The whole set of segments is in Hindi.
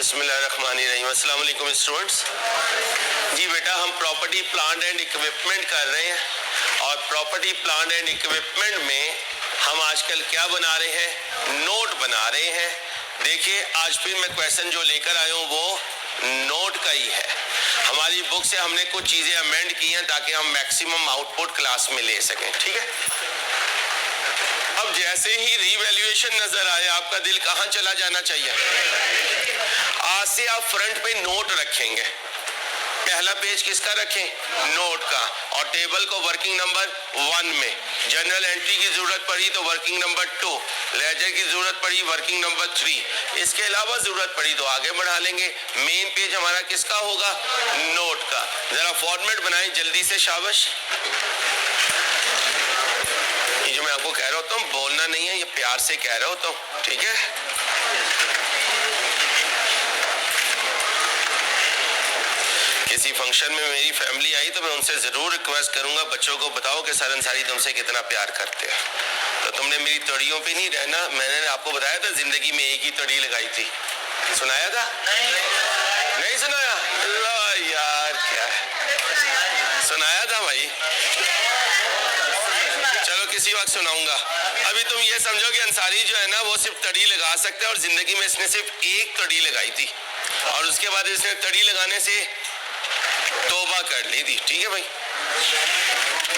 बिस्मिल्लाहिर्रहमानिर्रहीम। अस्सलाम वालेकुम स्टूडेंट्स। जी बेटा, हम प्रॉपर्टी प्लांट एंड इक्विपमेंट कर रहे हैं और प्रॉपर्टी प्लांट एंड इक्विपमेंट में हम आजकल क्या बना रहे हैं, नोट बना रहे हैं। देखिए, आज फिर मैं क्वेश्चन जो लेकर आया हूँ वो नोट का ही है। हमारी बुक से हमने कुछ चीजें अमेंड की हैं ताकि हम मैक्सिमम आउटपुट क्लास में ले सकें, ठीक है। अब जैसे ही रीवैल्यूएशन नजर आए, आपका दिल कहाँ चला जाना चाहिए। आज से आप फ्रंट पे नोट रखेंगे। पहला पेज किसका रखें, नोट का, और टेबल को वर्किंग नंबर 1 में, जनरल एंट्री की जरूरत पड़ी तो वर्किंग नंबर 2, लेजर की जरूरत पड़ी वर्किंग नंबर 3, इसके अलावा जरूरत पड़ी तो आगे बढ़ा लेंगे। मेन पेज हमारा किसका होगा, नोट का। जरा फॉर्मेट बनाएं जल्दी से, शाबाश। ये जो मैं आपको कह रहा होता हूँ बोलना नहीं है, ये प्यार से कह रहा होता हूँ, ठीक है। किसी फंक्शन में मेरी फैमिली आई तो मैं उनसे जरूर रिक्वेस्ट करूंगा, बच्चों को बताओ कि सर अंसारी तुमसे कितना प्यार करते हैं। तो तुमने मेरी तड़ियों पे नहीं रहना। मैंने आपको बताया था जिंदगी में एक ही तड़ी लगाई थी, सुनाया था? नहीं सुनाया? लो यार, क्या है, सुनाया था भाई। चलो किसी वक्त सुनाऊंगा। अभी तुम ये समझो कि अंसारी जो है ना वो सिर्फ तड़ी लगा सकता है, और जिंदगी में इसने सिर्फ एक तड़ी लगाई थी और उसके बाद इसने तड़ी लगाने से तौबा कर ली थी, ठीक है भाई।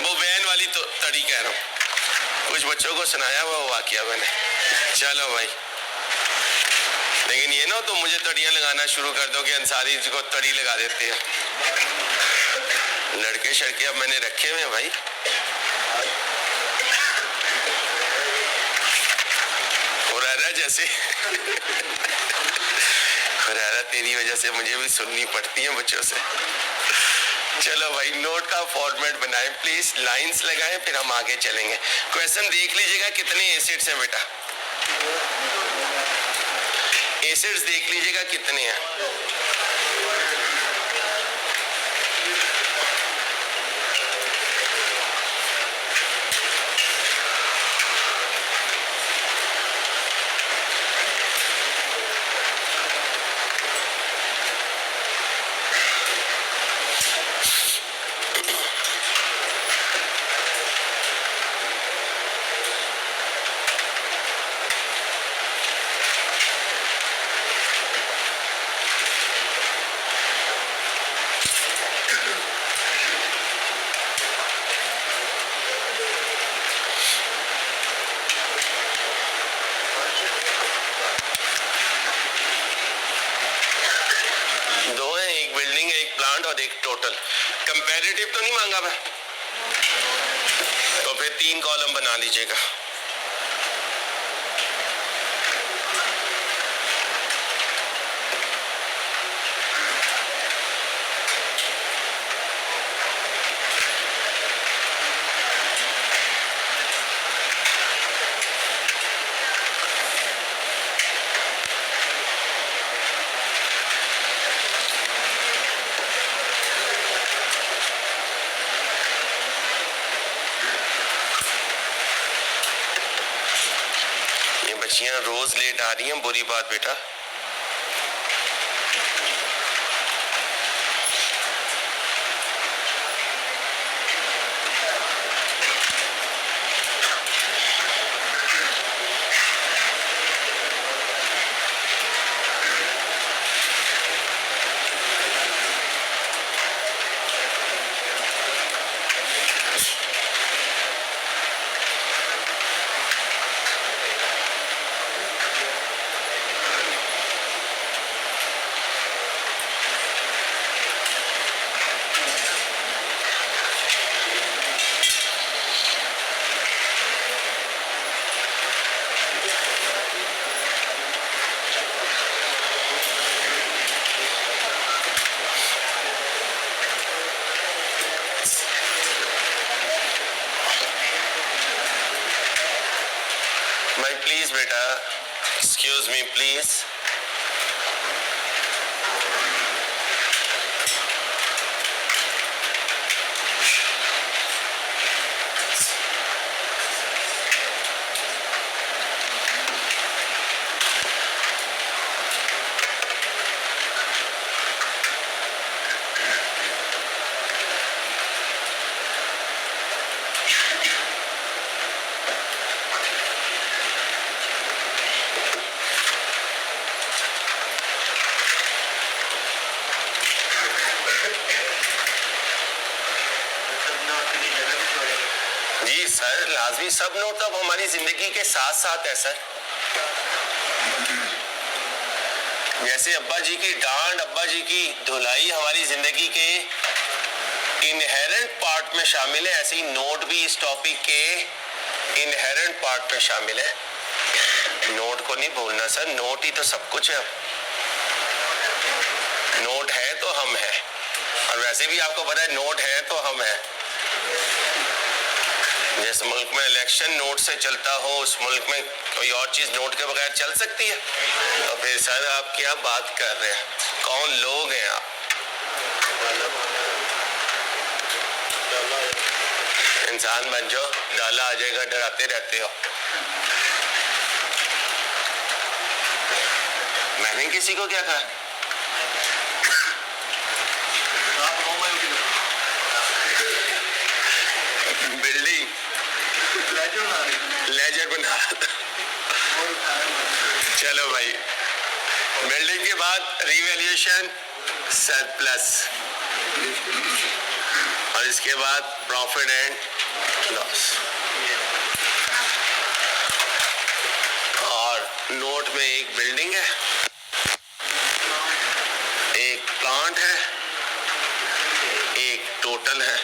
वो वैन वाली तो तड़ी कह रहा हूँ, कुछ बच्चों को सुनाया हुआ वाकया मैंने। चलो भाई, लेकिन ये ना तो मुझे तड़ियां लगाना शुरू कर दो कि अंसारी जी को तड़ी लगा देते हैं। लड़के शड़के अब मैंने रखे हुए हैं भाई। हुरैरा जैसे हुरैरा तेरी वजह से मुझे भी सुननी पड़ती है बच्चों से। चलो भाई, नोट का फॉर्मेट बनाएं प्लीज, लाइंस लगाएं, फिर हम आगे चलेंगे। क्वेश्चन देख लीजिएगा कितने एसिड्स हैं बेटा, एसिड्स देख लीजिएगा कितने हैं। और एक टोटल। कंपैरेटिव तो नहीं मांगा मैं, तो फिर 3 कॉलम बना लीजिएगा। बच्चियां रोज लेट आ रही हैं, बुरी बात बेटा। प्लीज बेटा, एक्सक्यूज मी प्लीज। सर लाजमी सब नोट अब हमारी जिंदगी के साथ साथ है सर। जैसे अब्बा जी की डांट, अब्बा जी की धुलाई हमारी जिंदगी के इनहेरेंट पार्ट में शामिल है, ऐसे ही नोट भी इस टॉपिक के इनहेरेंट पार्ट में शामिल है। नोट को नहीं भूलना सर, नोट ही तो सब कुछ है। नोट है तो हम हैं, और वैसे भी आपको पता है नोट है तो हम हैं। जिस मुल्क में इलेक्शन नोट से चलता हो, उस मुल्क में कोई और चीज नोट के बगैर चल सकती है? तो फिर सर आप क्या बात कर रहे हैं? कौन लोग हैं आप? इंसान बन जाओ, डाला आ जाएगा, डराते रहते हो। मैंने किसी को क्या कहा? बिल्डिंग लेजर बना रहा था। चलो भाई, बिल्डिंग के बाद रिवैल्यूएशन सरप्लस, और इसके बाद प्रॉफिट एंड लॉस। और नोट में एक बिल्डिंग है, एक प्लांट है, एक टोटल है।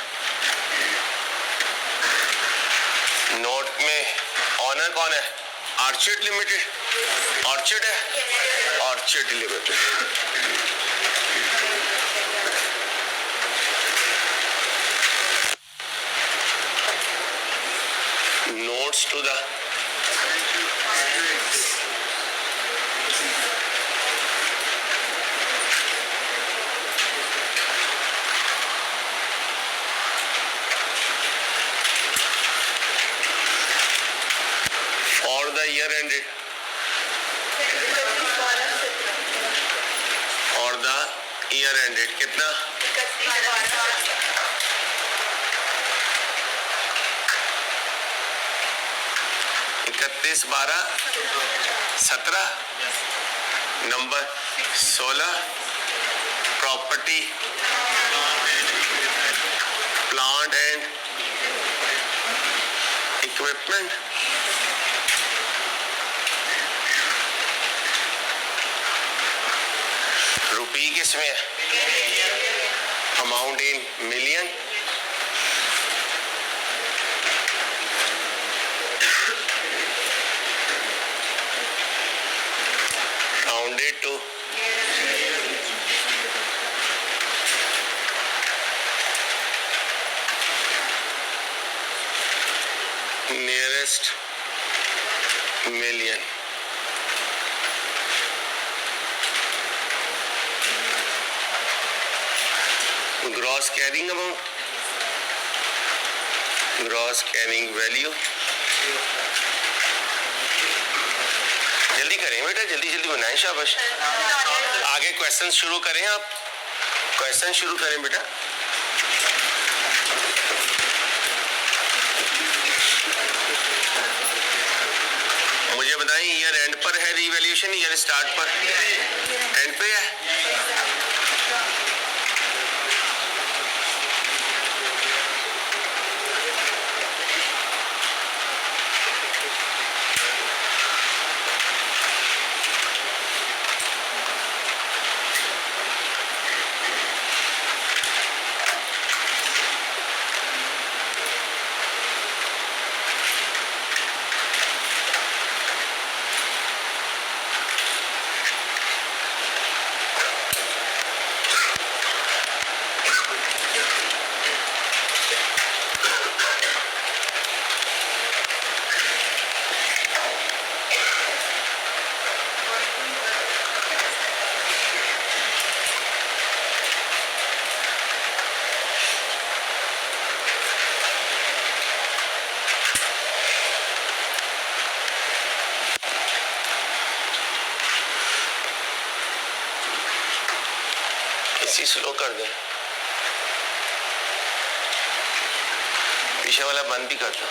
नोट में ऑनर कौन है? Orchid limited. ऑर्चिड है, orchid limited. Notes to the year ended और द ईयर एंडेड कितना? 31/12/17, number 16, property plant and equipment. Rupee किसमें है? Amount in million. Rounded to nearest million. Gross carrying amount, gross carrying value. जल्दी करें बेटा, जल्दी जल्दी बनाएं, शाबाश। आगे क्वेश्चन शुरू करें, आप क्वेश्चन शुरू करें बेटा। मुझे बताएं, ईयर एंड पर है रिवैल्यूएशन, ईयर स्टार्ट पर? एंड पे है। इसी स्लो कर दें, पीछे वाला बंद भी कर दो।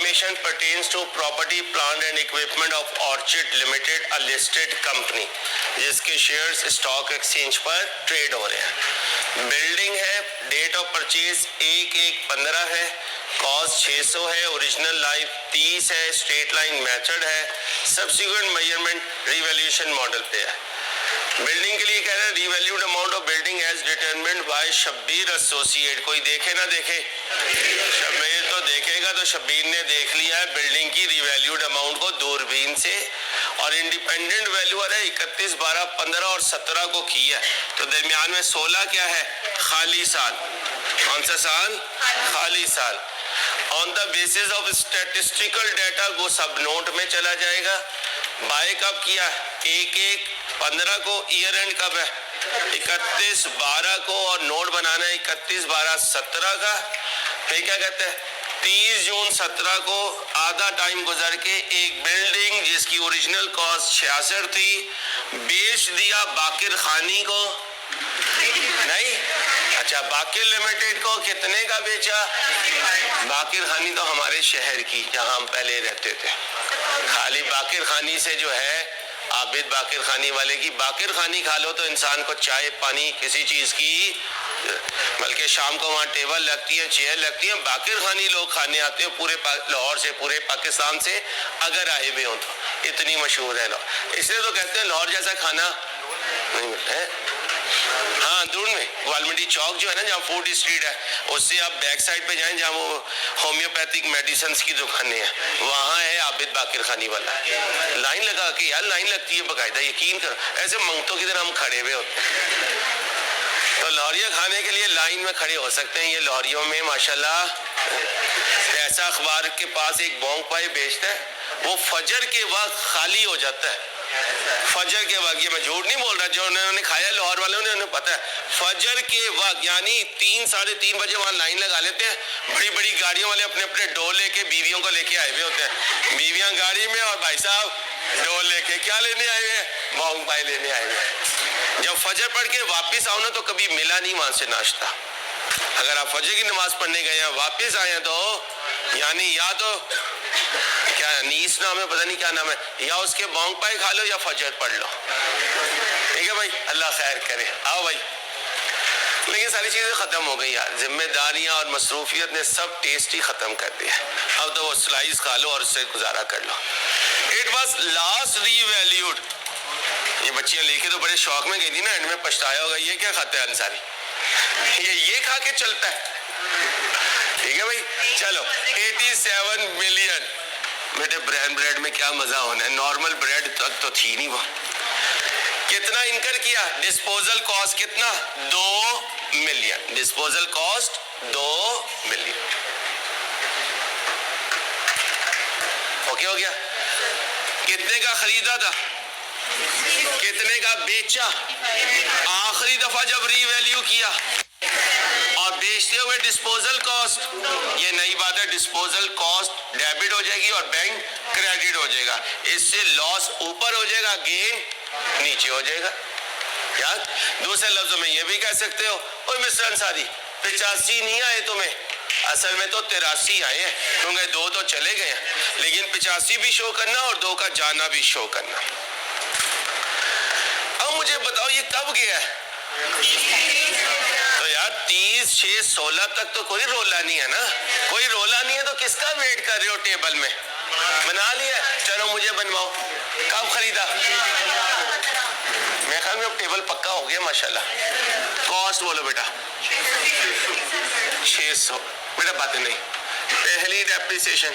information pertains to property, plant and equipment of Orchid Limited, a listed company, जिसके शेयर्स स्टॉक एक्सचेंज पर ट्रेड हो रहे हैं। बिल्डिंग है, डेट ऑफ परचेज 1/1/15 है, कॉस्ट 600 है, ओरिजिनल लाइफ 30 है, स्ट्रेट लाइन मेथड है, सब्सिक्वेंट मेजरमेंट रिवैल्यूएशन मॉडल पे है। बिल्डिंग के लिए कह रहे हैं revalued amount of building as determined by Shabbir associate. कोई देखे ना देखे, शब्बीर तो देखेगा, तो शब्बीर ने देख लिया है बिल्डिंग की रिवैल्यूड अमाउंट को दूरबीन से, और इंडिपेंडेंट वैल्यूअर है 31, 12, 15 और 17 को किया है, तो दरमियान में 16 क्या है, खाली साल। कौन सा साल? खाली साल। On the basis of statistical data वो सब नोट में चला जाएगा। बाय कब किया? 1/1/15 को। ईयर एंड कब है? 31/12 को, और नोट बनाना है 31/12/17 का। फिर क्या कहते हैं, 30 जून 17 को आधा टाइम गुजर के एक बिल्डिंग जिसकी ओरिजिनल कॉस्ट 66 थी बेच दिया बाकिर खानी को। नहीं, अच्छा, बाकिर लिमिटेड को कितने का बेचा? बाकिर खानी तो हमारे शहर की, जहां हम पहले रहते थे। खाली बाकिर खानी से जो है आबिद बाकिर खानी वाले की बाकिर खानी खा लो तो इंसान को चाय पानी किसी चीज की, बल्कि शाम को वहाँ टेबल लगती है, चेयर लगती है, बाकिर खानी लोग खाने आते हैं पूरे लाहौर से, पूरे पाकिस्तान से अगर आए भी हों तो। इतनी मशहूर है लाहौर, इसलिए तो कहते हैं लाहौर जैसा खाना नहीं मिलता है। हाँ, दूर में वालमंडी चौक जो है ना, जहाँ फूड स्ट्रीट है, उससे आप बैक साइड पे जाएं जहाँ वो होम्योपैथिक मेडिसिन की दुकानें हैं, वहाँ है आबिद बाकिर खानी वाला। लाइन लगा के, यार लाइन लगती है बकायदा, यकीन करो, ऐसे मंगतों की तरह हम खड़े हुए होते हैं। तो लाहौरिया खाने के लिए लाइन में खड़े हो सकते हैं। ये लाहौरियों में माशाल्लाह ऐसा अखबार के पास एक बोंग पाई बेचता है, वो फजर के वक्त खाली हो जाता है। फजर के वक्त, ये मैं झूठ नहीं बोल रहा, जो उन्होंने खाया लाहौर वालों ने, उन्हें पता है। फजर के वक्त यानी 3, 3:30 बजे वहां लाइन लगा लेते हैं। बड़ी बड़ी गाड़ियों वाले अपने अपने डोल लेके बीवियों को लेके आए हुए होते हैं, बीवियां गाड़ी में और भाई साहब डोल लेके। क्या लेने आए हुए? बोंग पाई लेने आए हुए। जब फजर पढ़ के वापिस आओ ना तो कभी मिला नहीं वहां से नाश्ता। अगर आप फजर की नमाज पढ़ने गए हैं वापिस आए हैं तो यानी या तो क्या नीस नाम है, पता नहीं क्या नाम है, या उसके बोंग पाई खा लो या फजर पढ़ लो। ठीक है भाई, अल्लाह खैर करे। आओ भाई, लेकिन सारी चीजें खत्म हो गई यार, जिम्मेदारियां और मसरूफियत ने सब टेस्ट ही खत्म कर दिया। अब तो वो स्लाइस खा लो और उससे गुजारा कर लो। It was last revalued. ये बच्चियां लेके तो बड़े शौक में गई थी ना, एंड में पछताया होगा, ये क्या खाते हैं अंसारी, ये खा के चलता है। ठीक है भाई, चलो 87 मिलियन। बेटे ब्रांड ब्रेड में क्या मजा होना है, नॉर्मल ब्रेड तक तो थी नहीं वो। कितना इनकर किया? डिस्पोजल कॉस्ट कितना? 2 million. Disposal cost 2 million. Okay हो गया। कितने का खरीदा था, कितने का बेचा? आखिरी दफा जब रीवैल्यू किया और बेचते हुए डिस्पोजल कॉस्ट, ये नई बात है, डिस्पोजल कॉस्ट डेबिट हो जाएगी और बैंक क्रेडिट हो जाएगा। इससे लॉस ऊपर हो जाएगा, गेन नीचे हो जाएगा। यार दूसरे लफ्जों में ये भी कह सकते हो, ओए मिस्टर अंसारी 85 नहीं आए तुम्हें, असल में तो 83 आए हैं, क्योंकि 2 तो चले गए हैं, लेकिन 85 भी शो करना और 2 का जाना भी शो करना। अब मुझे बताओ ये कब गया है? तो यार 30, 6, 16 तक तो कोई रोला नहीं है ना, कोई रोला नहीं है तो किसका वेट कर रहे हो? टेबल में बना लिया, चलो मुझे बनवाओ। कब खरीदा? मेरे ख्याल में अब टेबल पक्का हो गया माशाल्लाह। कॉस्ट बोलो बेटा। 600। बेटा बातें नहीं, पहली डेप्रिसिएशन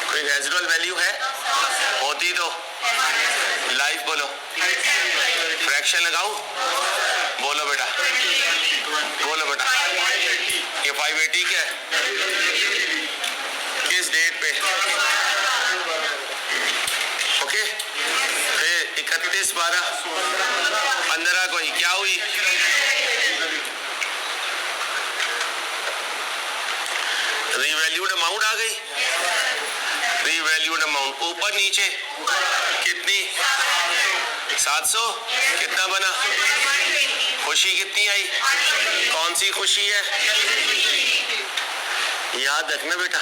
कोई रेजिडुअल वैल्यू है, होती तो लाइफ बोलो, फ्रैक्शन लगाऊं? बोलो बेटा, बोलो बेटा। ये 580 क्या है? किस डेट पे? ओके, फिर 31, 12, 15 को ही क्या हुई? रीवैल्यूड अमाउंट आ गई। रीवैल्यूड अमाउंट ऊपर नीचे कितनी? 700। कितना बना? खुशी कितनी आई? कौन सी खुशी है? याद रखना बेटा,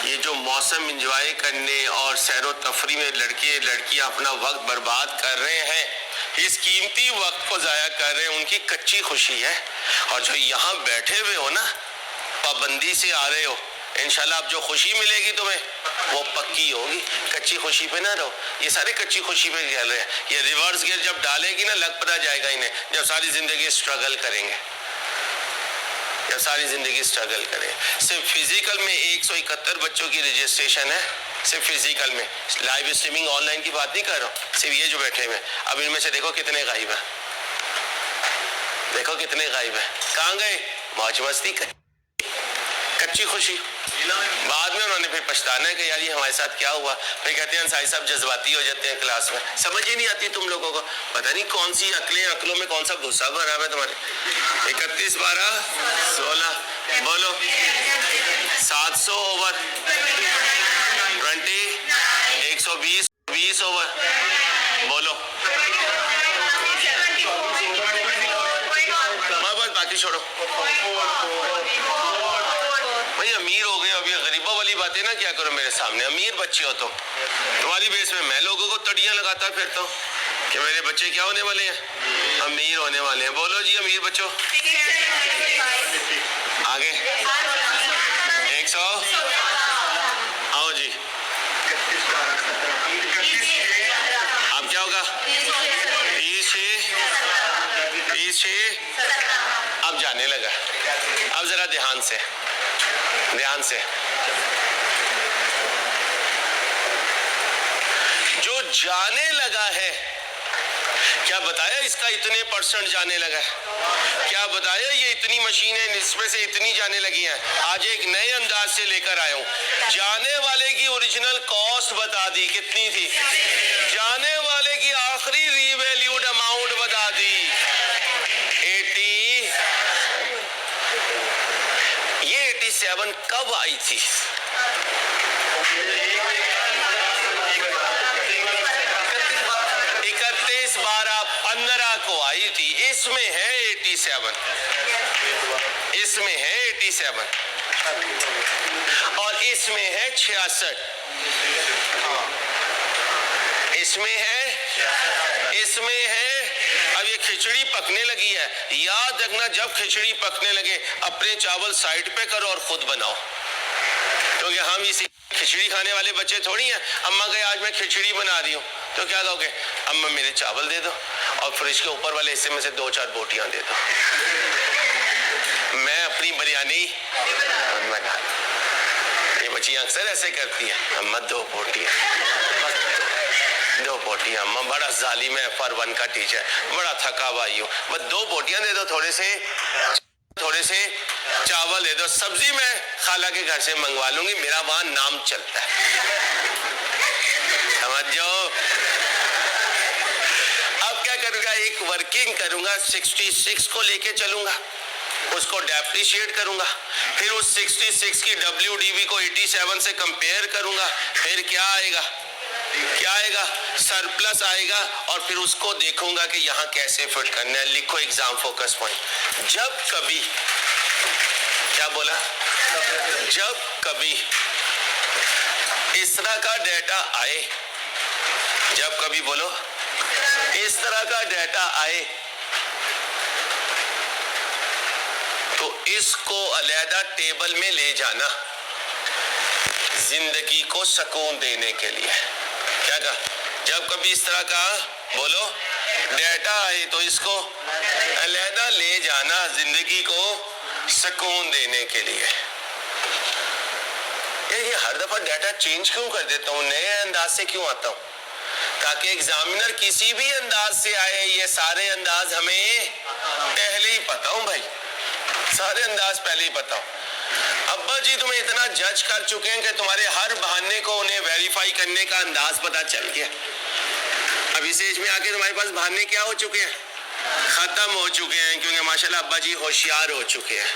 ये जो मौसम एंजॉय करने और सैरो तफरी में लड़के लड़कियां अपना वक्त बर्बाद कर रहे हैं, इस कीमती वक्त को जाया कर रहे हैं, उनकी कच्ची खुशी है। और जो यहाँ बैठे हुए हो ना, पाबंदी से आ रहे हो, इंशाल्लाह अब जो खुशी मिलेगी तुम्हें वो पक्की होगी। कच्ची खुशी पे ना रहो। ये सारे कच्ची खुशी पे खेल रहे हैं। ये रिवर्स गियर जब डालेगी ना, लग पता जाएगा इन्हें, जब सारी जिंदगी स्ट्रगल करेंगे, जब सारी जिंदगी स्ट्रगल करें। सिर्फ फिजिकल में 171 बच्चों की रजिस्ट्रेशन है, सिर्फ फिजिकल में। लाइव स्ट्रीमिंग ऑनलाइन की बात नहीं कर रहा हूँ, सिर्फ ये जो बैठे हुए। अब इनमें से देखो कितने गायब है, देखो कितने गायब है, कहाँ गए? मौज मस्ती कर, कच्ची खुशी। बाद में उन्होंने फिर पछताना है कि यार ये हमारे साथ क्या हुआ। फिर कहते हैं अंसारी साहब जज्बाती हो जाते हैं क्लास में। समझ ही नहीं आती तुम लोगों को, पता नहीं कौन सी अकलें, अकलों में कौन सा गुस्सा भरा है तुम्हारे। 31 12 16 बोलो, 700 ओवर 20 120 20 ओवर बोलो, बस बाकी छोड़ो। भाई अमीर हो गए, अभी गरीबों वाली बातें ना क्या करो मेरे सामने। अमीर बच्चे हो तुम्हारी बेस में मैं लोगों को तड़ियां लगाता फिरता हूँ कि मेरे बच्चे क्या होने वाले हैं, अमीर होने वाले हैं। बोलो जी अमीर बच्चों, आगे 100 आओ जी। अब क्या होगा? 30 अब जाने लगा। अब जरा ध्यान से जो जाने लगा है, क्या बताया इसका इतने परसेंट जाने लगा है, क्या बताया ये इतनी मशीनें इसमें से इतनी जाने लगी हैं। आज एक नए अंदाज से लेकर आया हूं। जाने वाले की ओरिजिनल कॉस्ट बता दी कितनी थी, जाने वाले की आखिरी रीवैल्यूड अमाउंट बता दी 80। ये 87 कब आई थी? 31/12/15 को आई थी। इसमें है 87, इसमें है 87 और इसमें है 66, इसमें है। अब ये खिचड़ी पकने लगी है, याद रखना जब खिचड़ी पकने लगे अपने चावल साइड पे करो और खुद बनाओ, क्योंकि हम इसी खिचड़ी खाने वाले बच्चे थोड़ी हैं। अम्मा कहे आज मैं खिचड़ी बना रही हूँ, तो क्या कहोगे? अम्मा मेरे चावल दे दो और फ्रिज के ऊपर वाले हिस्से में से 2-4 बोटियां दे दो, मैं अपनी बिरयानी बना। ये बच्चियां अक्सर ऐसे करती हैं, अम्मा 2 बोटियां, 2 बोटियां। अम्मा बड़ा जालिम है, फॉर 1 का टीचर, बड़ा थका भाई हूँ, बस 2 बोटियां दे दो, थोड़े से चावल दे दो, सब्जी मैं खाला के घर से मंगवा लूंगी, मेरा वहां नाम चलता है, समझ जाओ। अब क्या करूंगा? एक वर्किंग करूंगा, 66 को लेके चलूंगा, उसको डेप्रिशिएट करूंगा, फिर उस 66 की WDV को 87 से कंपेयर करूंगा, फिर क्या आएगा? सरप्लस आएगा, और फिर उसको देखूंगा कि यहाँ कैसे फिट करना है। लिखो एग्जाम फोकस पॉइंट। जब कभी, क्या बोला? जब कभी इस तरह का डेटा आए, जब कभी बोलो इस तरह का डेटा आए, तो इसको अलहदा टेबल में ले जाना, जिंदगी को सुकून देने के लिए। क्या कहा? जब कभी इस तरह का बोलो डेटा आए तो इसको अलहदा ले जाना, जिंदगी को सुकून देने के लिए। ये हर दफा डाटा चेंज क्यों कर देता हूँ, नए अंदाज से क्यों आता हूँ? ताकि एग्जामिनर किसी भी अंदाज से आए, ये सारे अंदाज हमें पहले ही पता हूँ भाई, सारे अंदाज पहले ही पता हूँ। अब्बा जी तुम्हें इतना जज कर चुके हैं कि तुम्हारे हर बहाने को उन्हें वेरीफाई करने का अंदाज पता चल गया। अब इस एज में आके तुम्हारे पास बहाने क्या हो चुके हैं? खत्म हो चुके हैं, क्योंकि माशाल्लाह अब्बा जी होशियार हो चुके हैं।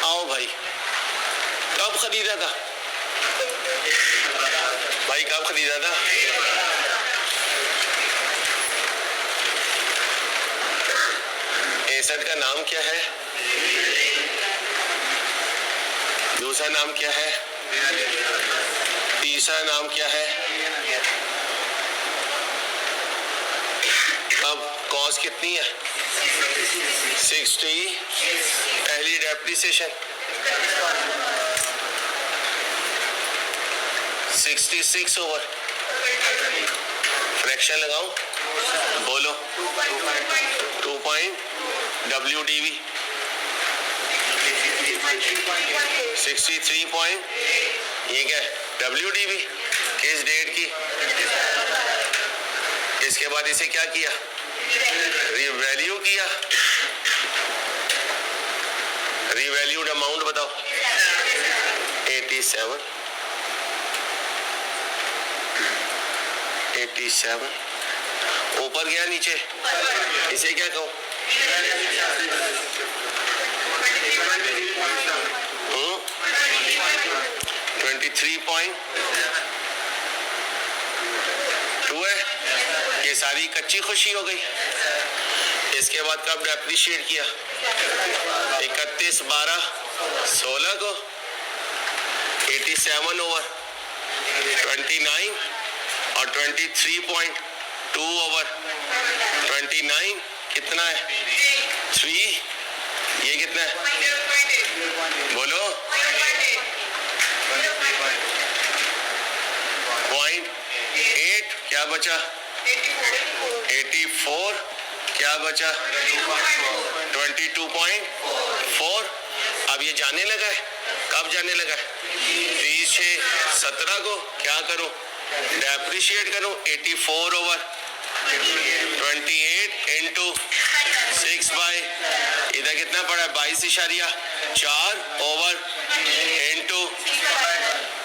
आओ भाई, कब खरीदा था भाई, कब खरीदा था? नाम क्या है? दूसरा नाम क्या है? तीसरा नाम क्या है? अब कॉस्ट कितनी है? 60। पहली डेप्रिसिएशन 66 ओवर फ्रैक्शन लगाऊं? बोलो 2 पॉइंट WDV 63 पॉइंट, ये क्या है? WDV किस डेट की? इसके बाद इसे क्या किया? रिवैल्यू किया। रिवैल्यूड अमाउंट बताओ। 87 ऊपर गया नीचे, इसे क्या कहूं? 23.2 है। ये सारी कच्ची खुशी हो गई। इसके बाद कब डेप्रिशिएट किया? 31/12/16 को 87 ओवर 29 और 23.2 ओवर 29 कितना है? 3। ये कितना है? बोलो 0.8। क्या बचा? 84। क्या बचा? 22.4। अब ये जाने लगा है। कब जाने लगा है? 30/6/17 को क्या करूं? डेप्रिशिएट करूं। 84 ओवर 28 इंटू 6 बाई, इधर कितना पड़ा? 22.4 ओवर इंटू,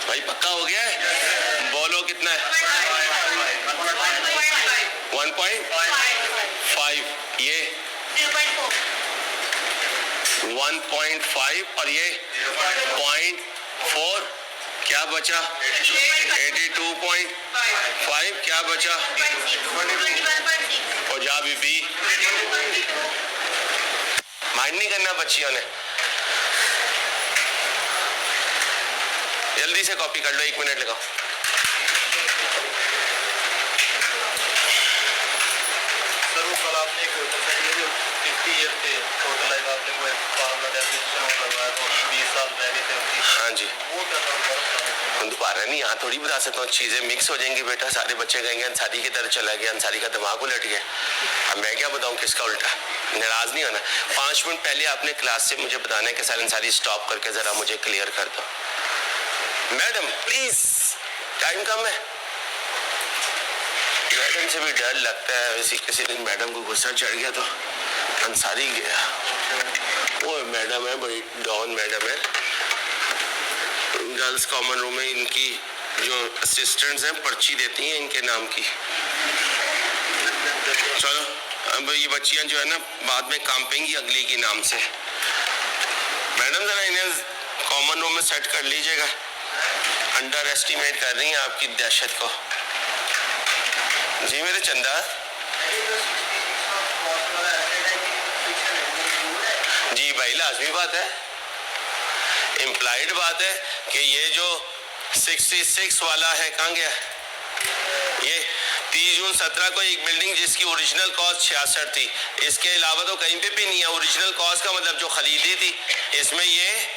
भाई पक्का हो गया है? बोलो कितना है? 1.5। ये 1.5 और ये 0.4। क्या बचा? 82.5। क्या बचा? और जा बीबी, माइंड नहीं करना बच्चियों ने। जल्दी से कॉपी कर लो, 1 मिनट लगाओ। सर वो कल आपने एक 50 ईयर थे टोटल लाइफ आपने वो फार्मर डेफिनेशन करवाया तो 20 साल पहले थे। हाँ जी, वो क्या था? दोबारा नहीं, यहाँ थोड़ी बता सकता हूँ। चीजें मिक्स हो जाएंगी बेटा। सारे बच्चे कहेंगे अंसारी की तरह चला गया, अंसारी का दिमाग उलट गया। अब मैं क्या बताऊँ किसका उल्टा? नाराज नहीं होना। 5 मिनट पहले आपने क्लास से मुझे बताना है कि सर अंसारी स्टॉप करके जरा मुझे क्लियर कर दो। मैडम प्लीज, टाइम कम है। मैडम से भी डर लगता है। वैसे किसी दिन मैडम को गुस्सा चढ़ गया तो अंसारी गया। वो मैडम है, बड़ी डॉन मैडम है। गर्ल्स कॉमन रूम में इनकी जो असिस्टेंट्स हैं पर्ची देती हैं इनके नाम की। चलो अब ये बच्चियां जो है ना बाद में कांपेंगी अगली की नाम से। मैडम जरा इन्हें कॉमन रूम में सेट कर लीजिएगा। अंडर एस्टिमेट कर रही हैं आपकी दहशत को। जी मेरे चंदा। जी भाई लाजमी बात है, इम्प्लाइड बात है कि ये जो 66 वाला है कहाँ गया? ये 30 जून 17 को एक बिल्डिंग जिसकी ओरिजिनल कॉस्ट 66 थी, इसके अलावा तो कहीं पे भी नहीं है। ओरिजिनल कॉस्ट का मतलब जो खरीदी थी इसमें ये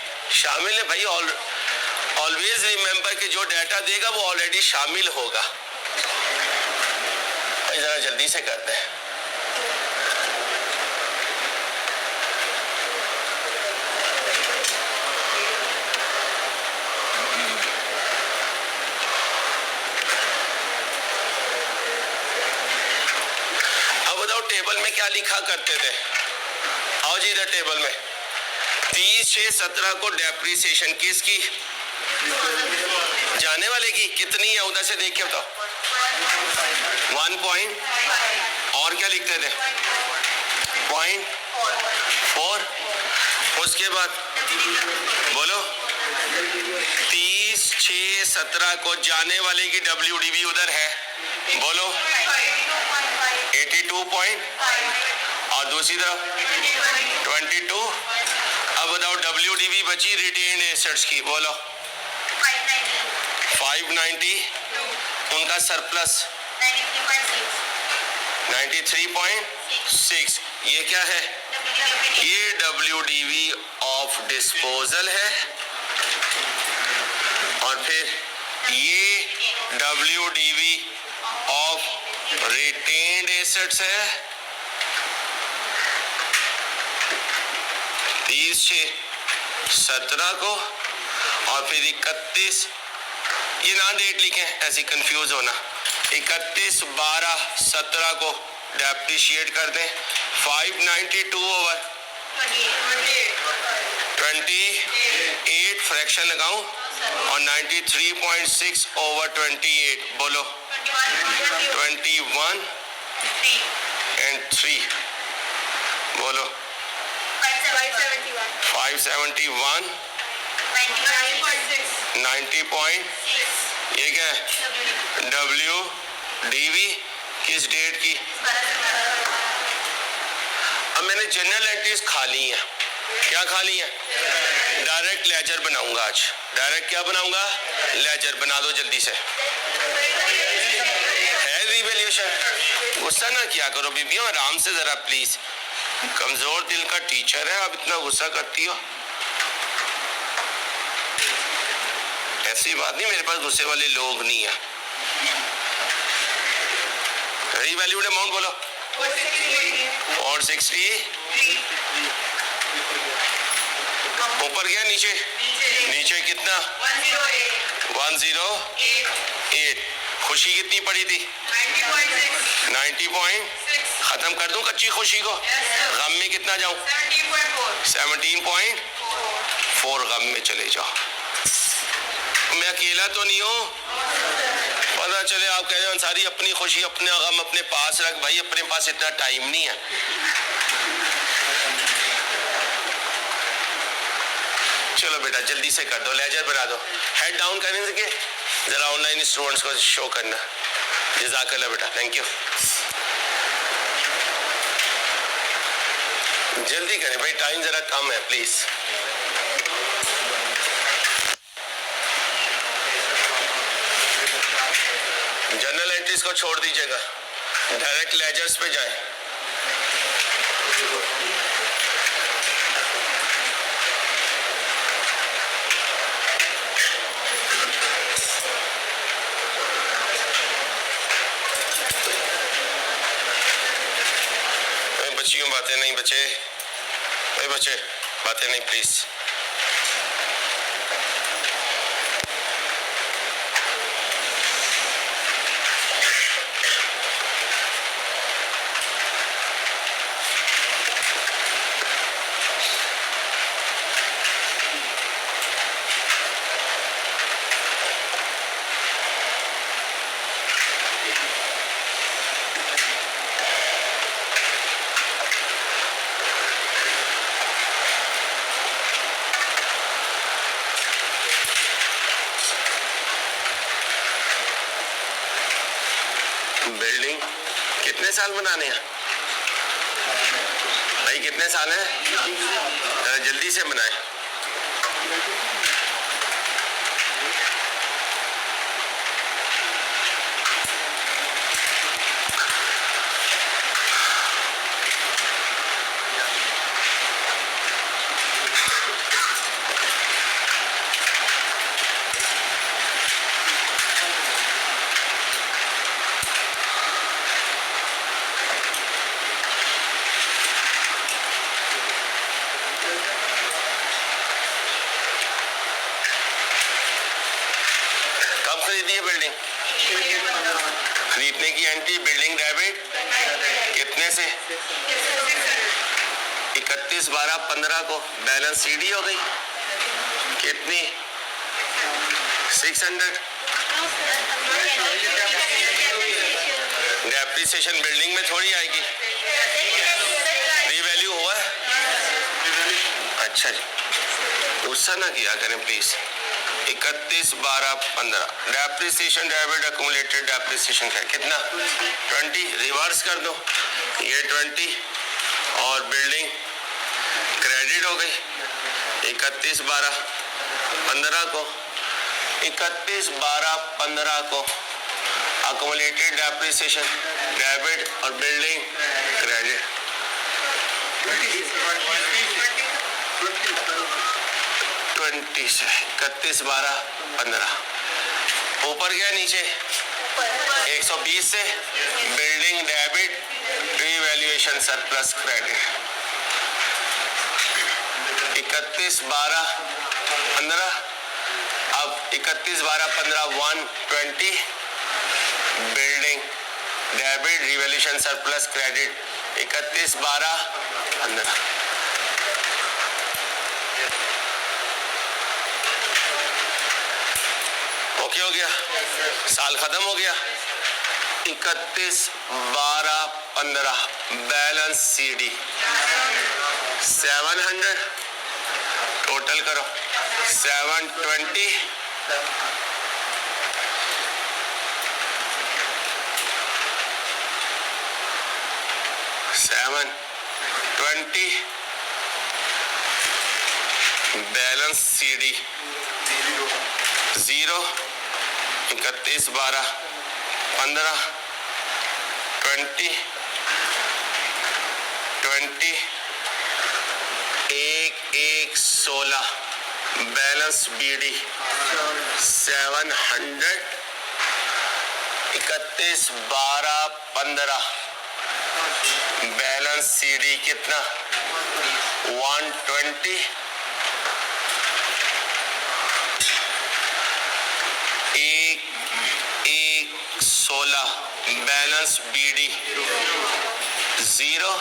शामिल है। भाई ऑलवेज रिमेंबर कि जो डाटा देगा वो ऑलरेडी शामिल होगा। जरा जल्दी से करते हैं। टेबल में क्या लिखा करते थे? आओ जी इधर टेबल में 30/6/17 को डेप्रिसिएशन किसकी? जाने वाले की कितनी है? उधर से देख के बताओ। 1 पॉइंट और क्या लिखते थे? 0.4। उसके बाद बोलो 30/6/17 को जाने वाले की WDV उधर है, बोलो 82.5। और दूसरी तरफ 22। अब बताओ WDV बची रिटेन एसेट्स की, बोलो 590, उनका सरप्लस 93.6। ये क्या है? ये WDV ऑफ डिस्पोजल है, और फिर ये WDV ऑफ रिटेन्ड एसेट्स है। 30/6/17 को, और फिर 31, ये ना डेट लिखें ऐसी कंफ्यूज होना, 31/12/17 को डेप्रिशिएट कर दें। 592/28 फ्रैक्शन लगाऊं, और 93.6/28, बोलो 21 and 3, बोलो 571 90. ये क्या है? WDV किस डेट की? अब मैंने जनरल एंट्रीज खा ली हैं। क्या खा ली हैं? डायरेक्ट लेजर बनाऊंगा आज। डायरेक्ट क्या बनाऊंगा? लेजर। बना दो जल्दी से। है रिवैल्यूएशन? गुस्सा ना किया करो बीबियों, आराम से जरा प्लीज। कमजोर दिल का टीचर है, आप इतना गुस्सा करती हो। ऐसी बात नहीं, मेरे पास गुस्से वाले लोग नहीं है। रीवैल्यूड अमाउंट बोलो 460। ऊपर गया, नीचे नीचे कितना? 108। खुशी कितनी पड़ी थी? 90. खत्म कर दूं कच्ची खुशी को? गम में कितना जाऊं? 17.4 गम में चले जाओ। मैं अकेला तो नहीं हूं। पता चले आप कह रहे हो अंसारी अपनी खुशी अपने गम अपने पास रख। भाई अपने पास इतना टाइम नहीं है। चलो बेटा जल्दी से कर दो, लेजर बना दो। हेड डाउन करने से जरा ऑनलाइन स्टूडेंट्स को शो करना। जज़ाकल्लाह बेटा, थैंक यू। जल्दी करें भाई, टाइम जरा कम है प्लीज। जनरल एंट्रीज को छोड़ दीजिएगा, डायरेक्ट लेजर्स पे जाएं। बच्चियों बातें नहीं, बच्चे बच्चे बातें नहीं प्लीज। बिल्डिंग कितने साल बनाने हैं भाई? कितने साल हैं? जल्दी से बनाए। खरीदी है बिल्डिंग? खरीदने की एंट्री बिल्डिंग डेबिट कितने से? 31/12/15 को बैलेंस सीडी हो गई कितनी? 600। डेप्रिसिएशन बिल्डिंग में थोड़ी आएगी, रीवैल्यू हुआ है। अच्छा जी, गुस्सा ना किया करें please. 31/12/15 depreciation debit accumulated depreciation है कितना? 20। रिवर्स कर दो, ये 20 और बिल्डिंग क्रेडिट हो गई 31/12/15 को। 31/12/15 को अकोमोलेटेड डेप्रिसिएशन डेबिट और बिल्डिंग क्रेडिट 20 से 31/12/15 ऊपर गया नीचे 120 से building debit revaluation surplus credit 31/12/15 अब 31/12/15 120 building debit revaluation surplus credit 31/12/15 okay हो गया। साल खत्म हो गया 31/12/15 बैलेंस CD 700 टोटल करो 720 balance CD 0 31/12/15 20 1/1/16 balance BD 700 31/12/15 balance CD कितना 120 1/1/16 balance BD 0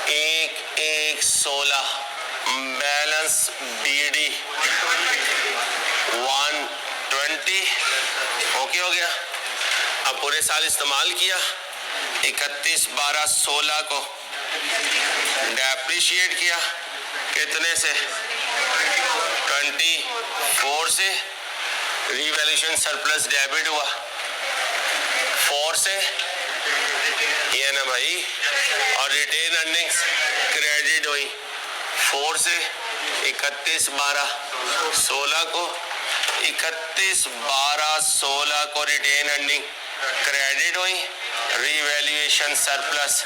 1/1/16 balance BD 120 okay हो गया। अब पूरे साल इस्तेमाल किया 31/12/16 को डेप्रिशिएट किया कितने से 24 से रिवैल्यूएशन सरप्लस डेबिट हुआ 4 से ये ना भाई और रिटेन अर्निंग्स क्रेडिट हुई 4 से 31/12/16 को 31/12/16 को रिटेन अर्निंग क्रेडिट हुई रिवैल्यूएशन सरप्लस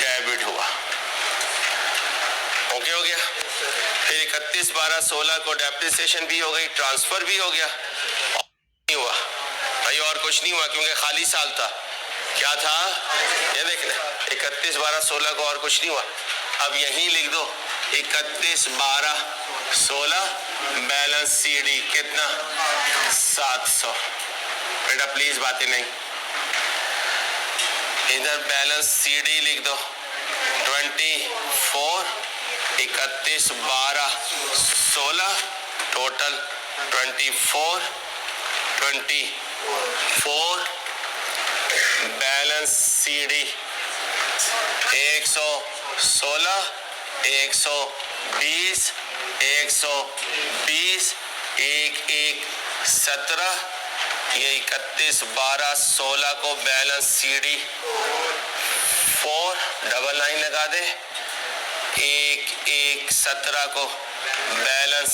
डेबिट हुआ ओके हो गया। फिर 31/12/16 को डेप्रिसिएशन भी हो गई ट्रांसफर भी हो गया और नहीं हुआ भाई और कुछ नहीं हुआ क्योंकि खाली साल था क्या था ये देखना 31/12/16 को और कुछ नहीं हुआ। अब यहीं लिख दो 31/12/16 बैलेंस CD कितना 700 बेटा प्लीज बातें नहीं इधर बैलेंस CD लिख दो 24 31/12/16 टोटल 24 बैलेंस CD 116 120 120 1/1/17 ये 31/12/16 को बैलेंस CD 4 डबल लाइन लगा दे 1/1/17 को बैलेंस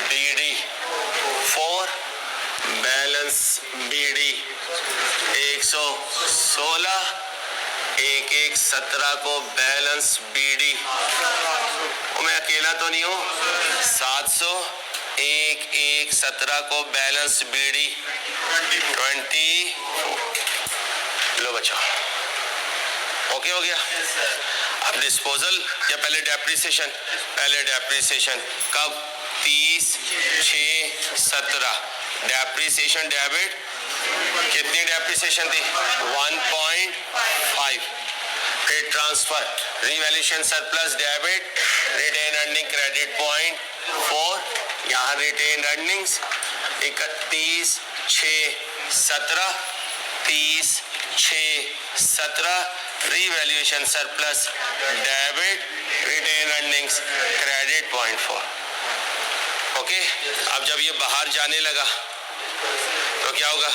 BD 4 बैलेंस BD 116 1/1/17 को बैलेंस BD मैं अकेला तो नहीं हूँ 700 1/1/17 को बैलेंस BD 20 लो बच्चों ओके हो गया। अब डिस्पोजल या पहले डेप्रिसिएशन कब 30/6/17 डेप्रिसिएशन डेबिट कितनी डेप्रिसिएशन थी 1.5 फिर transfer revaluation surplus debit retain earning credit 0.4 यहाँ retain earnings 31/6/17 30/6/17 revaluation surplus debit retain earnings credit 0.4 okay. अब जब ये बाहर जाने लगा तो क्या होगा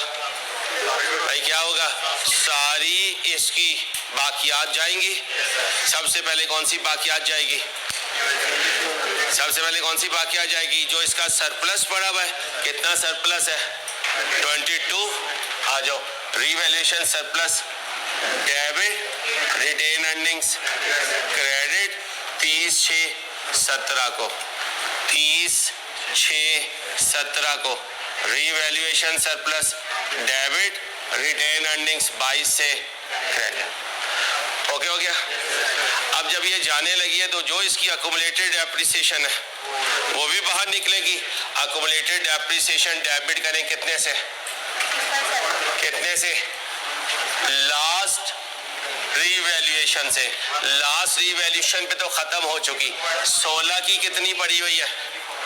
भाई क्या होगा, सारी इसकी बाकियात जाएंगी। सबसे पहले कौन सी बाकियात जाएगी, सबसे पहले कौन सी बाकियात जाएगी, जो इसका सरप्लस पड़ा हुआ है। कितना सरप्लस है, 22। आ जाओ, revaluation surplus debit retain earnings credit 30/6/17 को, 30/6/17 को revaluation surplus debit retain earnings 22 से क्रेडिट। ओके हो गया। अब जब ये जाने लगी है तो जो इसकी अकुमुलेटेड एप्रिसिएशन है वो भी बाहर निकलेगी। अकुमुलेटेड एप्रिसिएशन डेबिट करें कितने से, कितने से, लास्ट रीवैल्यूएशन से। लास्ट रीवैल्यूएशन पे तो खत्म हो चुकी। 16 की कितनी पड़ी हुई है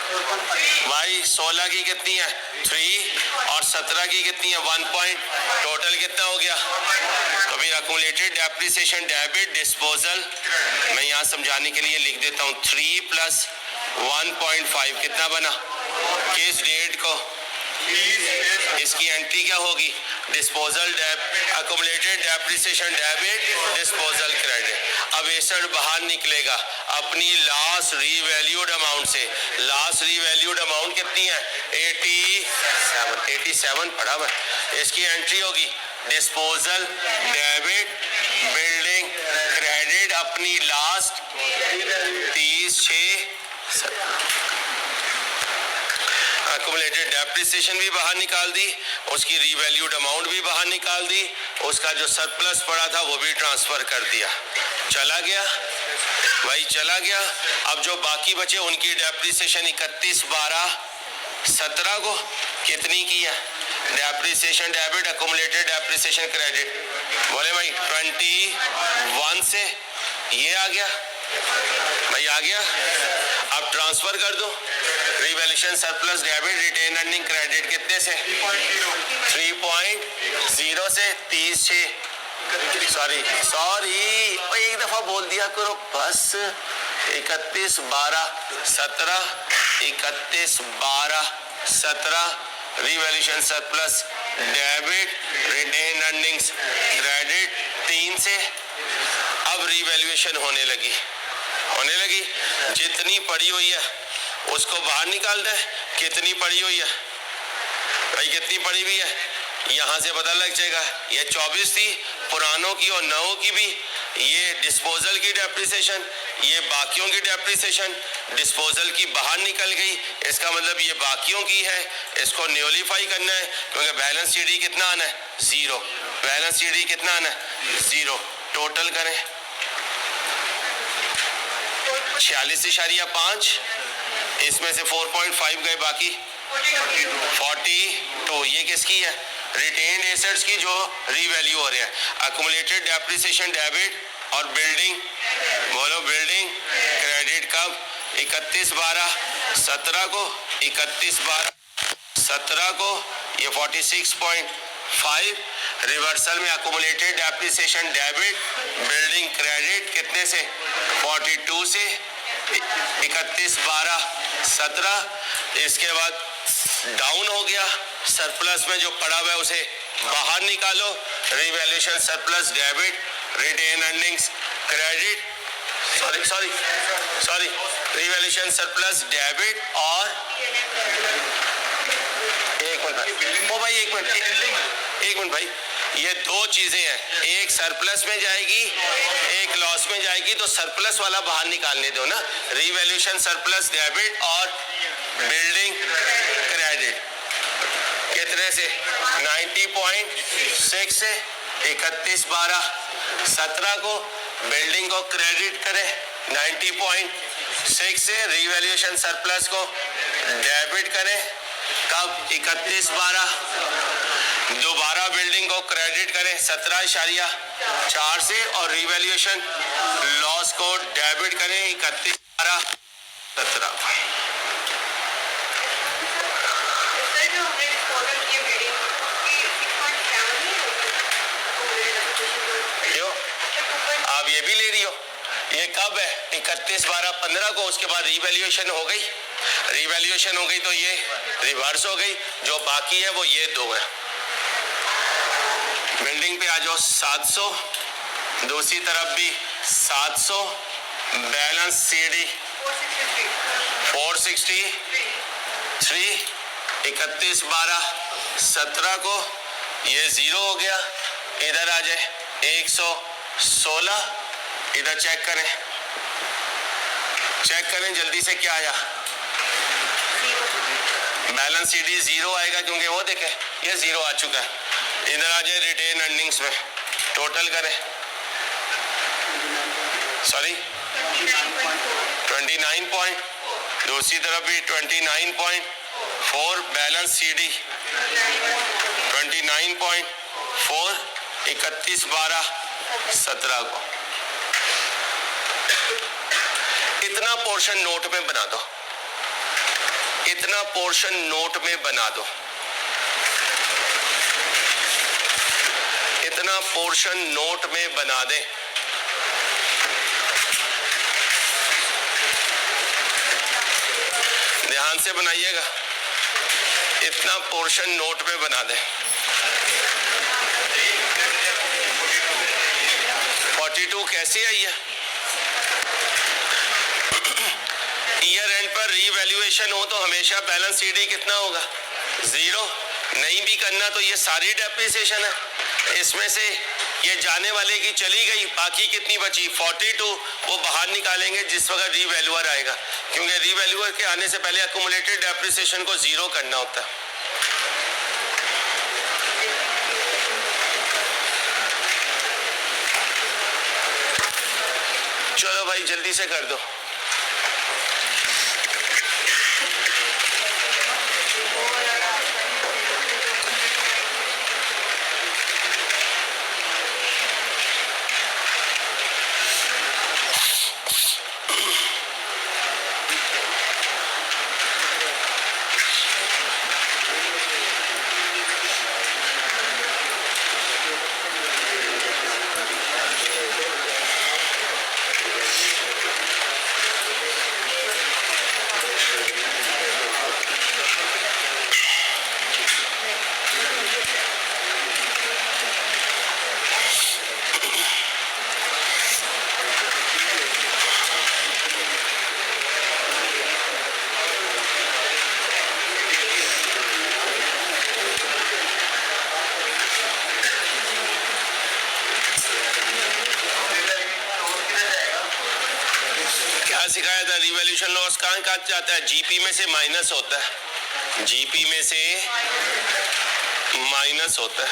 भाई, 16 की कितनी है 3 और 17 की कितनी है 1 पॉइंट, टोटल कितना हो गया। तो फिर अकुमुलेटेड डेप्रिसिएशन डेबिट डिस्पोजल, मैं यहाँ समझाने के लिए लिख देता हूँ 3 + 1.5 कितना बना, किस डेट को, इसकी एंट्री क्या होगी, disposal accumulated depreciation debit disposal credit. अब एसेट बाहर निकलेगा अपनी लास्ट रीवैल्यूड अमाउंट से। लास्ट रीवैल्यूड अमाउंट कितनी है 87 पड़ा हुआ है। इसकी एंट्री होगी डिस्पोजल डेबिट बिल्डिंग क्रेडिट अपनी लास्ट 30/6 अकुमुलेटेड डेप्रिसिएशन भी बाहर निकाल दी, उसकी रीवैल्यूड अमाउंट भी बाहर निकाल दी, उसका जो सरप्लस पड़ा था वो भी ट्रांसफर कर दिया। चला गया भाई, चला गया। अब जो बाकी बचे उनकी डेप्रिसिएशन 31/12/17 को कितनी की है, depreciation debit accumulated depreciation credit, बोले भाई 21 से ये आ गया भाई, आ गया। अब ट्रांसफर कर दो revaluation surplus debit retain earning credit कितने से 3.0 से 30/6 सॉरी एक दफा बोल दिया करो बस। 31/12/17 31/12/17 revaluation surplus debit retain earnings credit 3 से। अब रीवैल्यूएशन होने लगी, जितनी पड़ी हुई है उसको बाहर निकाल दे। कितनी पड़ी हुई है भाई, कितनी पड़ी हुई है यहाँ से पता लग जाएगा। ये 24 थी पुरानों की और नवों की भी। ये डिस्पोजल की डेप्रिसिएशन, ये बाकियों की डेप्रिसिएशन, डिस्पोजल की बाहर निकल गई, इसका मतलब ये बाकियों की है। इसको न्यूलिफाई करना है क्योंकि बैलेंस शीट कितना आना है 0, बैलेंस शीट कितना आना है 0। टोटल करें 46.5, इसमें से 4.5 गए, बाकी 42। ये किसकी है, रिटेन्ड एसेट्स की जो रीवैल्यू हो रहे हैं। अकुमुलेटेड डेप्रिसिएशन डेबिट और बिल्डिंग, बोलो बिल्डिंग क्रेडिट कब 31/12/17 को, 31/12/17 को ये 46.5। रिवर्सल में accumulated depreciation debit building credit कितने से 42 से 31/12/17। इसके बाद डाउन हो गया, सरप्लस में जो पड़ा हुआ है उसे बाहर निकालो। Revaluation surplus debit retain earnings credit sorry revaluation surplus debit और एक मिनट भाई, ये दो चीजें हैं, एक सरप्लस में जाएगी एक लॉस में जाएगी, तो सरप्लस वाला बाहर निकालने दो ना। रिवैल्यूएशन सरप्लस डेबिट और बिल्डिंग क्रेडिट कितने से 90.6 से 31/12/17 को। बिल्डिंग को क्रेडिट करें 90.6 से, रिवैल्यूएशन सरप्लस को डेबिट करें कब 31/12। दोबारा बिल्डिंग को क्रेडिट करें 17.4 से और रिवैल्यूएशन लॉस को डेबिट करें 31/12/17। आप ये भी ले रही हो, ये कब है 31/12/15 को, उसके बाद रिवैल्यूएशन हो गई। रिवैल्यूएशन हो गई तो ये रिवर्स हो गई, जो बाकी है वो ये दो है। बिल्डिंग पे आ जाओ 700, दूसरी तरफ भी 700, बैलेंस सीडी 463, 31 12 17 को ये 0 हो गया, इधर आ जाए 116, इधर चेक करें जल्दी से क्या आया, बैलेंस सीडी 0 आएगा क्योंकि वो देखे ये 0 आ चुका है। इधर आ जाए रिटेन अर्निंग्स में, टोटल करें, सॉरी 29 पॉइंट, दूसरी तरफ भी 29.4, बैलेंस सीडी 29.4, 31 12 17 को। इतना पोर्शन नोट में बना दो, इतना पोर्शन नोट में बना दो, इतना पोर्शन नोट में बना दें। ध्यान से बनाइएगा, इतना पोर्शन नोट में बना दें। 42 कैसी आई है? ईयर एंड पर रीवैल्यूएशन हो तो हमेशा बैलेंस सीडी कितना होगा? 0। नहीं भी करना तो ये सारी डेप्रिसिएशन है, इसमें से ये जाने वाले की चली गई, बाकी कितनी बची? 42, वो बाहर निकालेंगे जिस वक्त रीवैल्यूअर आएगा, क्योंकि रीवैल्यूअर के आने से पहले अक्यूमुलेटेड डेप्रिसिएशन को 0 करना होता है। चलो भाई जल्दी से कर दो। सिखाया था रिवैल्यूएशन लॉस कहाँ जाता है? जीपी में से माइनस होता है, जीपी में से माइनस होता है।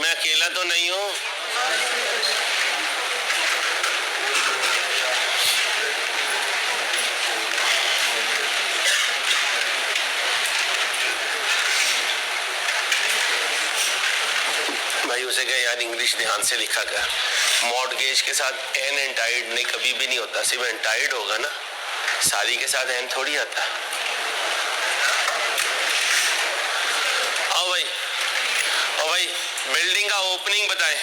अकेला तो नहीं हूं, भाई उसे कहा यार इंग्लिश ध्यान से लिखा कर। मॉर्टगेज के साथ एन एंटाइड नहीं कभी भी नहीं होता, सिर्फ एंटाइड होगा ना, सारी के साथ एन थोड़ी आता। आओ भाई, ओ भाई बिल्डिंग का ओपनिंग बताएं।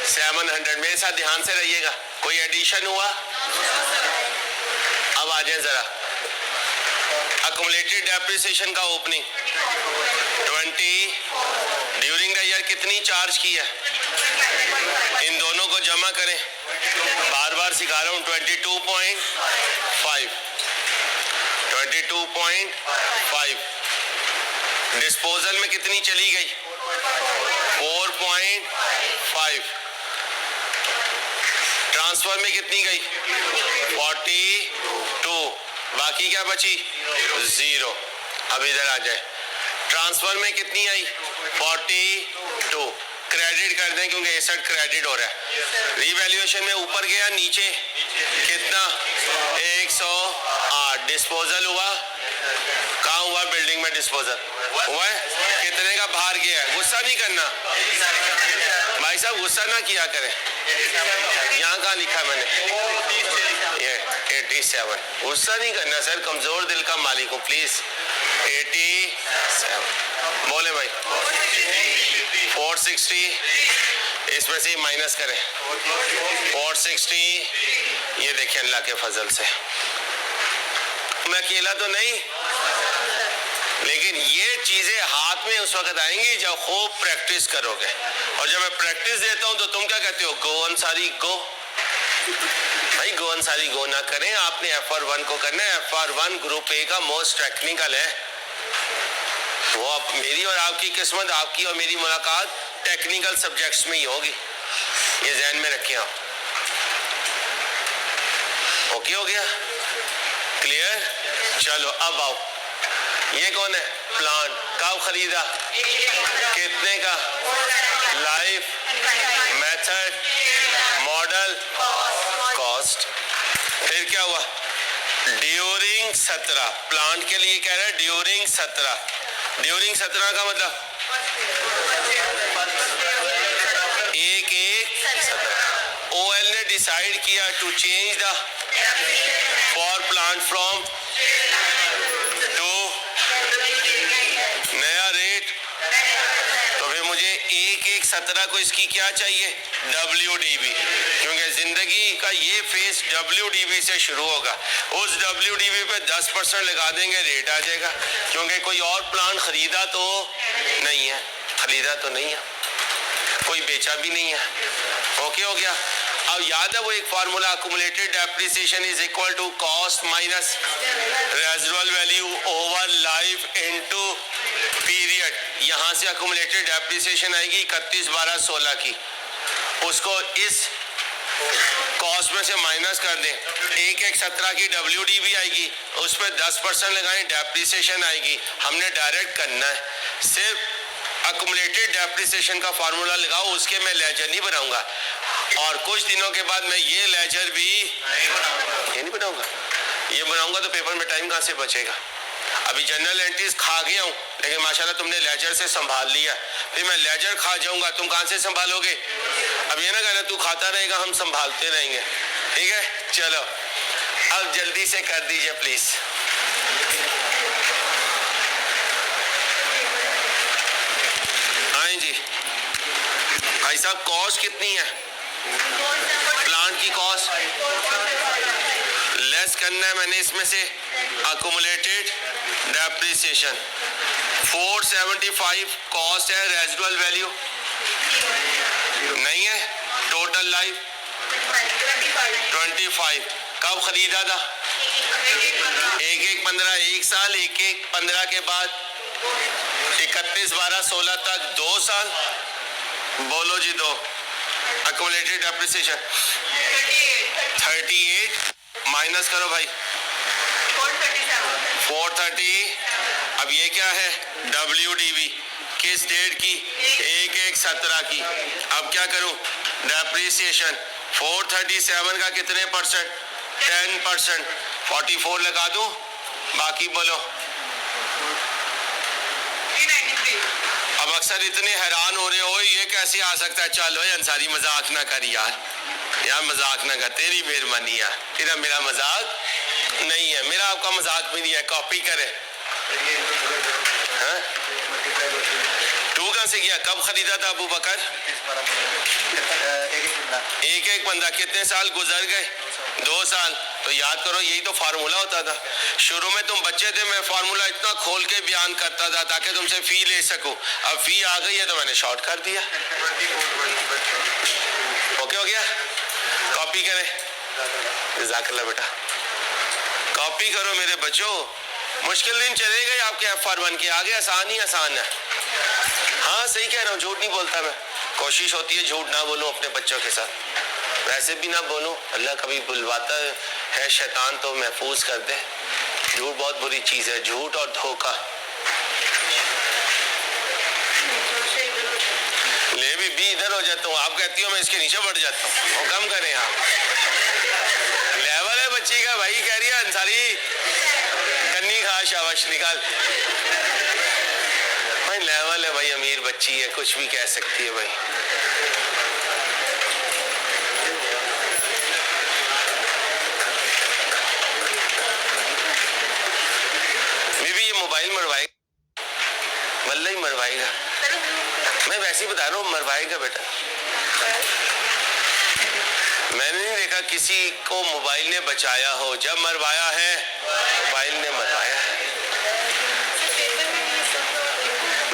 700। मेरे साथ ध्यान से रहिएगा, कोई एडिशन हुआ? अब आ जाए जरा, अक्यूमुलेटेड डेप्रिसिएशन का ओपनिंग 20, ड्यूरिंग द ईयर कितनी चार्ज की है? इन दोनों को जमा करें, बार बार सिखा रहा हूं। 22.5, 22.5। डिस्पोजल में कितनी चली गई? 4.5। ट्रांसफर में कितनी गई? 42। बाकी क्या बची? 0। अब इधर आ जाए, ट्रांसफर में कितनी आई? 42। क्रेडिट कर दें क्योंकि एसेट क्रेडिट हो रहा है। रीवैल्यूएशन में ऊपर गया, नीचे कितना? 108। डिस्पोजल हुआ, कहाँ हुआ? बिल्डिंग में डिस्पोजल हुआ है। कितने का बाहर गया है? गुस्सा नहीं करना, साहब गुस्सा ना किया करें, यहाँ कहाँ लिखा मैंने, ये 87। गुस्सा नहीं करना सर, कमजोर दिल का मालिक हूँ, प्लीज। 87 बोले भाई। 460 इसमें से माइनस करें, 460। ये देखिए अल्लाह के फजल से मैं अकेला तो नहीं, लेकिन ये चीजें हाथ में उस वक्त आएंगी जब खूब प्रैक्टिस करोगे। और जब मैं प्रैक्टिस देता हूं तो तुम क्या कहते हो, गो अंसारी गो। भाई गो अंसारी गो ना करें, आपने FR1 को करना है। FR1 ग्रुप ए का मोस्ट टेक्निकल है। वो आप, मेरी और आपकी किस्मत, आपकी और मेरी मुलाकात टेक्निकल सब्जेक्ट्स में ही होगी, ये ध्यान में रखें आप। ओके हो गया, क्लियर? चलो अब आओ, ये कौन है, प्लांट। कब खरीदा, कितने का, लाइफ, मेथड, मॉडल, कॉस्ट। फिर क्या हुआ, ड्यूरिंग 17। प्लांट के लिए कह रहा है ड्यूरिंग 17। ड्यूरिंग 17 का मतलब 1/1/17। OL ने डिसाइड किया to change the for plant from to नया रेट। तो फिर मुझे 1/1/17 को इसकी क्या चाहिए, WDV, क्योंकि जिंदगी का ये फेज WDV से शुरू होगा। उस WDV पे 10% लगा देंगे, रेट आ जाएगा, क्योंकि कोई और प्लान खरीदा तो नहीं है, कोई बेचा भी नहीं है। ओके हो गया। अब याद है वो एक formula, accumulated depreciation is equal to cost minus residual value over life into period. यहां से अक्यूमुलेटेड डेप्रिसिएशन आएगी 31/12/16 की, उसको इस कॉस्ट में से माइनस कर दें। 1/1/17 की WDV आएगी, उस पर 10% लगाएं, डेप्रिसिएशन आएगी। हमने डायरेक्ट करना है, सिर्फ अक्यूमुलेटेड डेप्रिसिएशन का फार्मूला लगाओ, उसके मैं लेजर नहीं बनाऊंगा। और कुछ दिनों के बाद मैं ये लेजर भी नहीं बनाऊंगा। ये बनाऊंगा तो पेपर में टाइम कहाँ से बचेगा। अभी जनरल एंट्रीज खा गया हूँ, लेकिन माशाल्लाह तुमने लेजर से संभाल लिया, फिर मैं लेजर खा जाऊंगा, तुम कहाँ से संभालोगे। अब ये ना कहना तू खाता रहेगा, हम संभालते रहेंगे, ठीक है। चलो अब जल्दी से कर दीजिए प्लीज। हाँ जी भाई साहब, कॉस्ट कितनी है प्लांट की, कॉस्ट लेस करना है मैंने इसमें से अक्यूमुलेटेड डेप्रिसिएशन। 475 कॉस्ट है, रेजिडुअल वैल्यू नहीं है, टोटल लाइफ 25। कब खरीदा था, 1/1/15, 1 साल, 1/1/15 के बाद 31/12/16 तक 2 साल। बोलो जी 2। अक्यूमुलेटेड डेप्रिसिएशन 38 माइनस करो भाई 430। अब ये क्या है, WDV किस डेट की, 1/1/17 की। अब क्या करूं, डेप्रिसिएशन 437 का कितने %, 10%, 44 लगा दूं, बाकी बोलो। अब अक्सर इतने हैरान हो रहे हो, ये कैसे आ सकता है। चलो अंसारी मजाक ना कर यार, मजाक ना कर, तेरी मेहरबानी यार, तेरा मेरा मजाक नहीं है, मेरा आपका मजाक भी नहीं है। कॉपी करे, हाँ 2 कहाँ से किया, कब खरीदा था अबू बकर, 1/1/15, कितने साल गुजर गए, 2 साल। तो याद करो यही तो फार्मूला होता था। शुरू में तुम बच्चे थे, मैं फार्मूला इतना खोल के बयान करता था ताकि तुमसे फी ले सकूं। अब फी आ गई है तो मैंने शॉर्ट कर दिया। ओके हो गया, कॉपी करें, जज़ाकल्लाह बेटा, कॉपी करो मेरे बच्चों। मुश्किल दिन चले गए आपके FR1 के, आगे आसान ही आसान है। हाँ सही कह रहा हूँ, झूठ नहीं बोलता मैं, कोशिश होती है झूठ ना बोलूं अपने बच्चों के साथ, वैसे भी ना बोलूं, अल्लाह कभी बुलवाता है शैतान तो महफूज कर दे। झूठ बहुत बुरी चीज है, झूठ और धोखा। ले भी इधर हो जाता हूँ, आप कहती हो मैं इसके नीचे बढ़ जाता हूँ, वो कम करें आप। लेवल है बच्ची का, भाई कह रही है अंसारी कन्नी खा, शाबाश निकाल। भाई लेवल है भाई, अमीर बच्ची है, कुछ भी कह सकती है भाई। मारो, मरवाएगा बेटा। मैंने नहीं देखा किसी को मोबाइल ने बचाया हो, जब मरवाया है मोबाइल ने मरवाया है।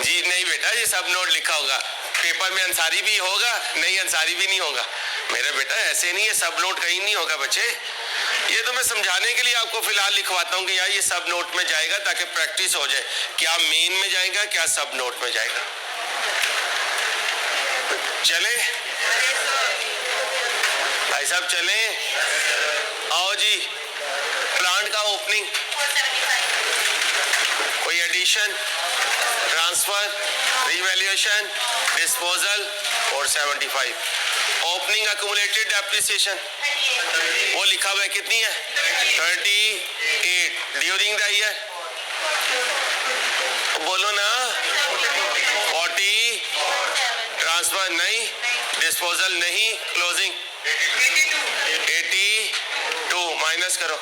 जी नहीं बेटा, ये सब नोट लिखा होगा पेपर में, अंसारी भी होगा नहीं, अंसारी भी नहीं होगा मेरा बेटा, ऐसे नहीं है, सब नोट कहीं नहीं होगा बच्चे। ये तो मैं समझाने के लिए आपको फिलहाल लिखवाता हूँ कि यार ये सब नोट में जाएगा ताकि प्रैक्टिस हो जाए, क्या मेन में जाएगा क्या सब नोट में जाएगा। चले भाई साहब, चले, आओ जी। प्लांट का ओपनिंग, कोई addition, transfer, revaluation, disposal, 475। Opening accumulated depreciation वो लिखा हुआ है, कितनी है? 38 ड्यूरिंग द ईयर। बोलो ना, 40, ट्रांसफर नहीं, डिस्पोजल नहीं, क्लोजिंग 82, माइनस करो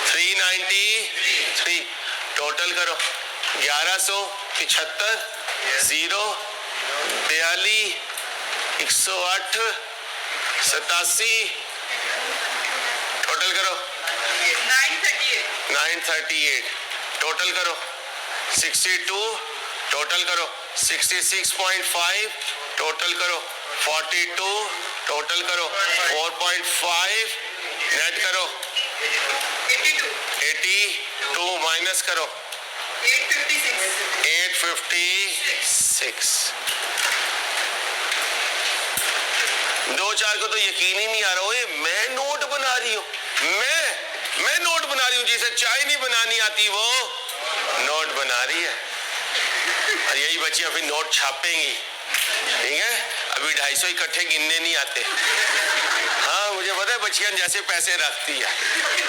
393, टोटल करो 1175, 0, 42, 108, 87, टोटल करो 938, टोटल करो 62, टोटल करो 66.5, टोटल करो 42, टोटल करो 4.5, नेट करो 82, माइनस करो 856। दो चार को तो यकीन ही नहीं आ रहा, ओए मैं नोट बना रही हूँ, मैं नोट बना रही हूँ, जिसे चाय नहीं बनानी आती वो नोट बना रही है। और यही बच्ची अभी नोट छापेंगी, ठीक है, अभी 250 इकट्ठे गिनने नहीं आते। हाँ मुझे पता है बच्चियां जैसे पैसे रखती है,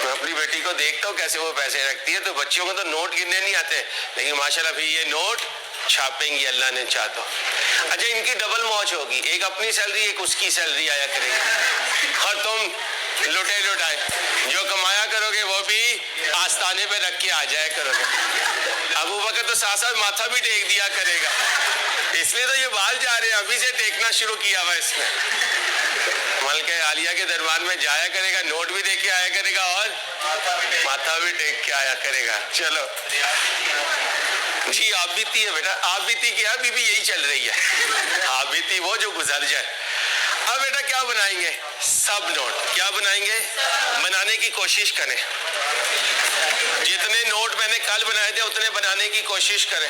मैं अपनी बेटी को देखता हूँ कैसे वो पैसे रखती है, तो बच्चियों को तो नोट गिनने नहीं आते, लेकिन माशाल्लाह भी ये नोट छापेंगी अल्लाह ने चाहा तो। अच्छा इनकी डबल मौज होगी, एक अपनी सैलरी एक उसकी सैलरी आया करेगी, और तुम लुटे लुटाए जो कमाया करोगे वो भी आस्ताने पे रख के आ जाया करोगे। अबू बकर तो साथ साथ माथा भी टेक दिया करेगा, इसलिए तो ये बाहर जा रहे हैं, अभी से टेकना शुरू किया हुआ इसने। मलके आलिया के दरबार में जाया करेगा, नोट भी दे के आया करेगा और माथा भी टेक के आया करेगा। चलो जी, आप बीती है बेटा, आप बीती क्या, अभी भी यही चल रही है, आप बीती वो जो गुजर जाए। अब बेटा क्या बनाएंगे? सब नोट। क्या बनाएंगे? बनाने की कोशिश करें, जितने नोट मैंने कल बनाए थे उतने बनाने की कोशिश करें।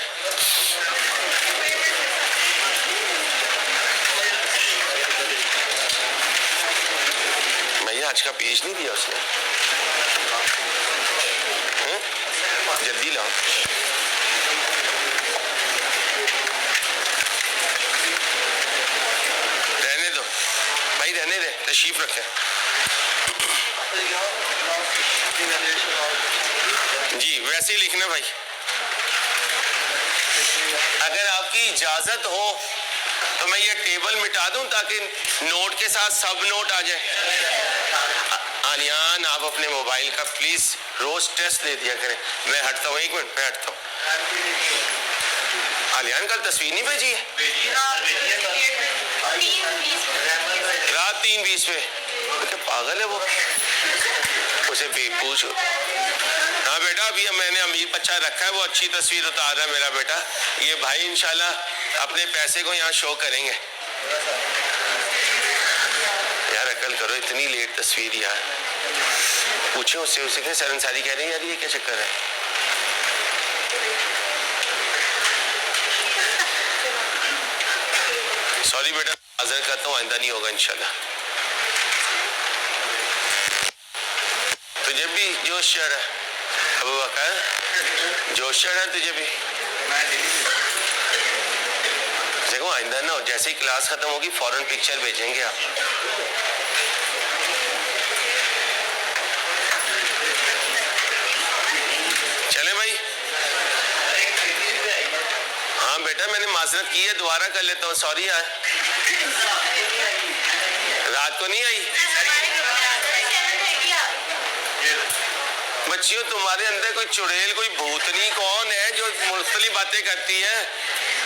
भैया आज का पेज नहीं दिया उसने, जल्दी लाओ। रहने दो भाई, रहने दे, तशरीफ रखें। जी वैसे ही लिखना भाई, अगर आपकी इजाजत हो तो मैं ये टेबल मिटा दूं ताकि नोट के साथ सब नोट आ जाए। आलियान आप अपने मोबाइल का प्लीज रोज टेस्ट ले दिया करें। मैं हटता हूँ, 1 मिनट मैं हटता हूँ। आलियान कल तस्वीर नहीं भेजी है? रात 3:20 पे, क्या पागल है वो, उसे पूछ। हाँ बेटा, अभी मैंने अमीर बच्चा रखा है, वो अच्छी तस्वीर उतार रहा है मेरा बेटा। ये भाई इंशाल्लाह अपने पैसे को यहाँ शो करेंगे। यार अकल करो, इतनी लेट तस्वीर यार। पूछो उससे, उसे कहें सर अंसारी कह रहे हैं यार ये क्या चक्कर है। सॉरी बेटा, हाजिर करता हूँ, आइंदा नहीं होगा इंशाल्लाह। तुझे भी जोश चढ़ है अबू बकर, जोश चढ़ है तुझे भी। देखो आइंदा ना हो, जैसे ही क्लास खत्म होगी फौरन पिक्चर भेजेंगे आप। चले भाई। हाँ बेटा मैंने माजरत की है, दोबारा कर लेता हूँ, सॉरी यार। रात को नहीं आई। बच्चियों तुम्हारे अंदर कोई चुड़ैल, कोई भूतनी कौन है जो मुख्तलिफ बातें करती है?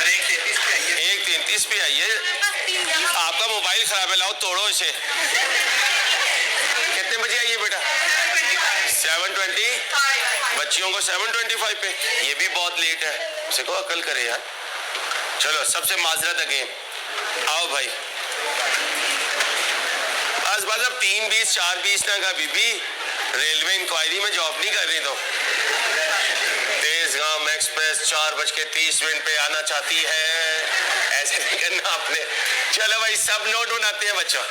1:33 32 पे आई है। आपका मोबाइल खराब है, लाओ तोड़ो इसे। कितने बजे आई है बेटा? 7:20। बच्चियों को 7:25 पे, ये भी बहुत लेट है। सीखो, अकल करे यार। चलो, सबसे माजरत अगेन। आओ भाई, बस बस अब 3:20 4:20 ना का बीबी रेलवे इंक्वायरी में जॉब नहीं कर रही तो तेजगाम एक्सप्रेस 4:30 पे आना चाहती है, ऐसे नहीं करना आपने। चलो भाई, सब नोट बनाते हैं बच्चों।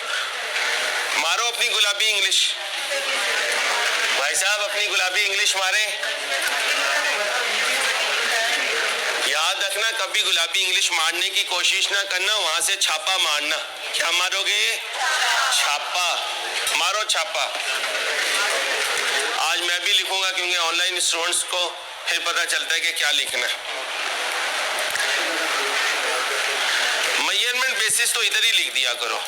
मारो अपनी गुलाबी इंग्लिश, भाई साहब अपनी गुलाबी इंग्लिश मारे। याद रखना, कभी गुलाबी इंग्लिश मारने की कोशिश ना करना, वहां से छापा मारना। क्या मारोगे? छापा मारो, छापा। आज मैं भी लिखूंगा क्योंकि ऑनलाइन स्टूडेंट्स को फिर पता चलता है कि क्या लिखना है। मेजरमेंट बेसिस तो इधर ही लिख दिया करो,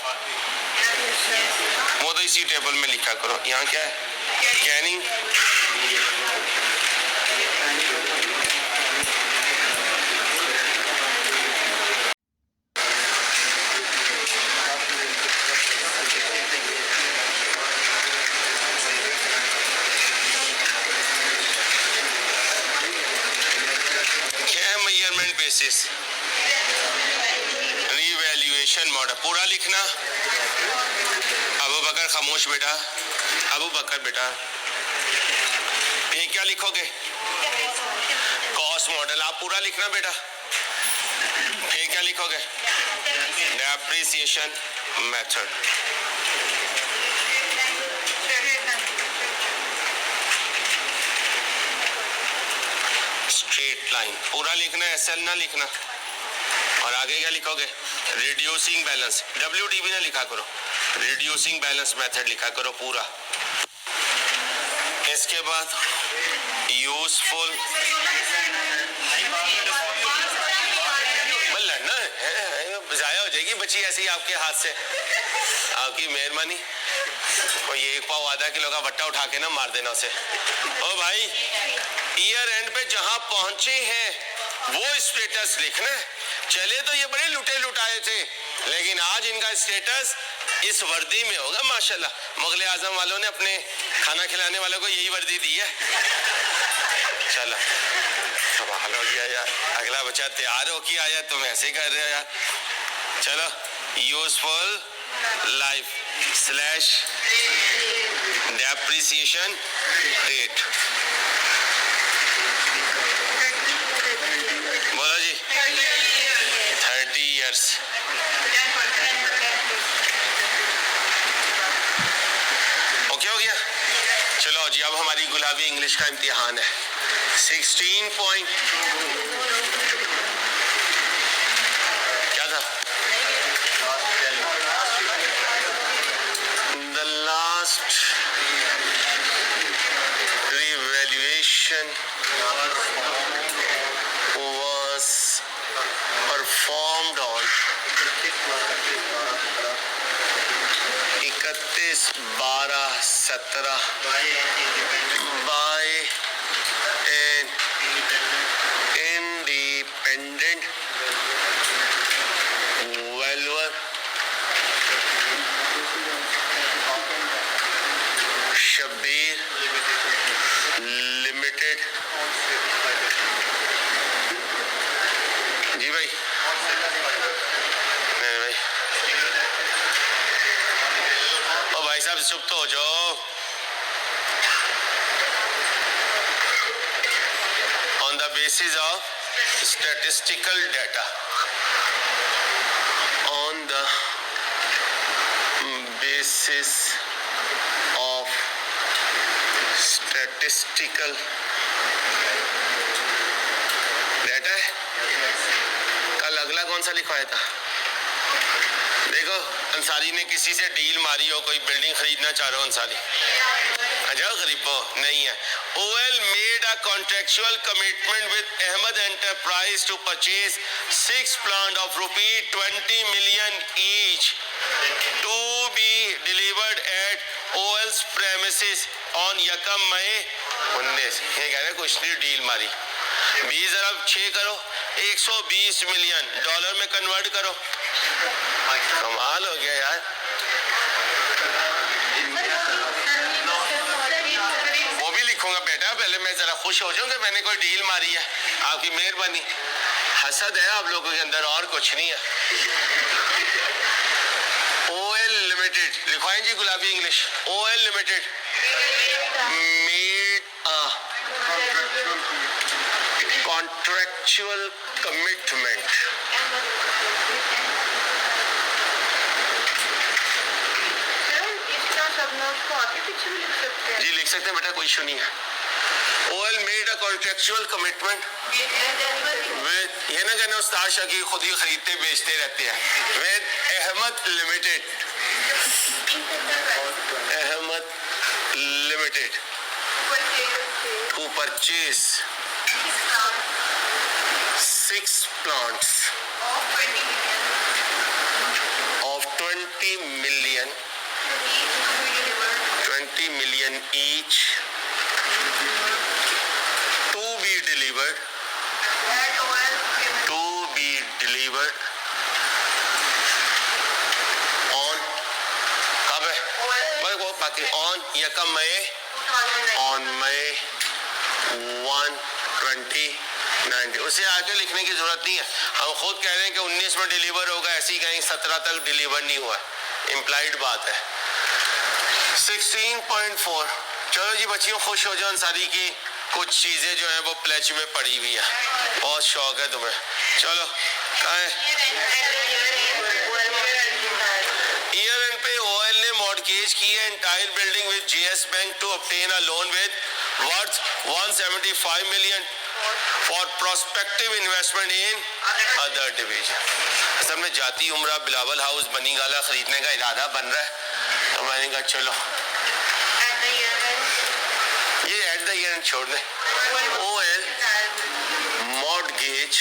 वो तो इसी टेबल में लिखा करो। यहाँ क्या है? स्कैनिंग। बेसिस, रिवैल्यूएशन मॉडल पूरा लिखना। अबू बकर खामोश बेटा, अबू बकर बेटा, ये क्या लिखोगे? कॉस्ट मॉडल आप पूरा लिखना बेटा। ये क्या लिखोगे? Depreciation method. स्ट्रेट लाइन पूरा लिखना है, एसएल ना लिखना। और आगे क्या लिखोगे? रिड्यूसिंग बैलेंस, WDB ना लिखा करो, रिड्यूसिंग बैलेंस मेथड लिखा करो पूरा। इसके बाद यूजफुल, लड़ना है, जाया हो जाएगी बच्ची ऐसे ही आपके हाथ से। आपकी मेहरबानी। और ये 1 पाव आधा किलो का वट्टा उठा के ना मार देना उसे। ओ भाई, ईयर एंड पे जहां पहुंचे हैं वो स्टेटस लिखना है। चले तो ये बड़े लुटे लुटाए थे, लेकिन आज इनका स्टेटस इस वर्दी में होगा माशाल्लाह। मुगल आजम वालों ने अपने खाना खिलाने वालों को यही वर्दी दी है। चलो कमाल हो गया यार, अगला बच्चा तैयार हो के आया, तुम ऐसे कर रहे हो यार। चलो, useful life slash depreciation rate, बोलो जी। 30 years। ओके हो गया। चलो जी, अब हमारी गुलाबी इंग्लिश का इम्तिहान है। 16 पॉइंट क्या था? The last revaluation was performed on 31/12/17 by an independent valuer Shabbir limited. जी भाई, नहीं भाई, ओ भाई साहब चुप तो हो जाओ। On the basis of statistical data, on the basis of statistical data है। कल अगला कौन सा लिखवाया था? देखो, अंसारी ने किसी से डील मारी हो, कोई बिल्डिंग खरीदना चाह रहे हो अंसारी, अजाओ गरीबो नहीं है। OL made a contractual commitment with Ahmed Enterprise to purchase 6 plant of ₹20 million each to be delivered at OL's premises on 1 मई 19। ये कह रहे कुछ नहीं डील मारी। 20 अरब 6 करो, 120 मिलियन डॉलर में कन्वर्ट करो। कमाल हो गया यार। वो भी लिखूंगा बेटा, पहले मैं जरा खुश हो जाऊं कि मैंने कोई डील मारी है। आपकी मेहरबानी। हसद है आप लोगों के अंदर, और कुछ नहीं है। OL लिमिटेड लिखवाएं जी, गुलाबी English. OL limited made a contractual commitment. जी लिख सकते हैं बेटा, कोई इशू नहीं है। OL made a contractual commitment with, ये ना कहना उस्ताद शाह खुद ही खरीदते बेचते रहते हैं, with Ahmed limited, Ahmed limited to purchase 6 plants of 20 million each to be delivered on, कब है भाई वो बाकी on या कब मई, on May 1, 2019। उसे आगे लिखने की जरूरत नहीं है, हम खुद कह रहे हैं कि 19 में डिलीवर होगा, ऐसी कहीं 17 तक डिलीवर नहीं हुआ, इम्प्लाइड बात है। 16.4। चलो जी बच्चियों, खुश हो जाओ, अंसारी की कुछ चीजें जो हैं वो प्लेज में पड़ी हुई है, बहुत शौक है तुम्हें। चलो कहाँ है? ईयर एंड पे OL ने मॉर्गेज की है entire building with GS bank to obtain a loan with worth 175 million for prospective investment in other division. असल में जाती उम्रा बिलावल हाउस बनी गाला खरीदने का इरादा बन रहा है, तो मैंने कहा चलो ये एट द ईयर छोड़ दे। OL mortgage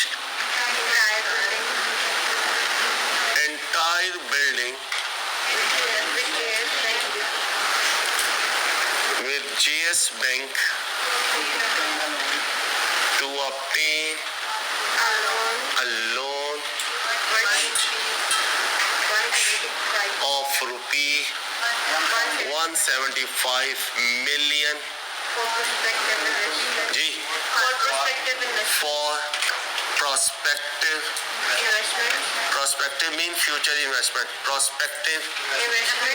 entire building with GS Bank to obtain a loan of rupee 175 million जी for prospective mean future investment, prospective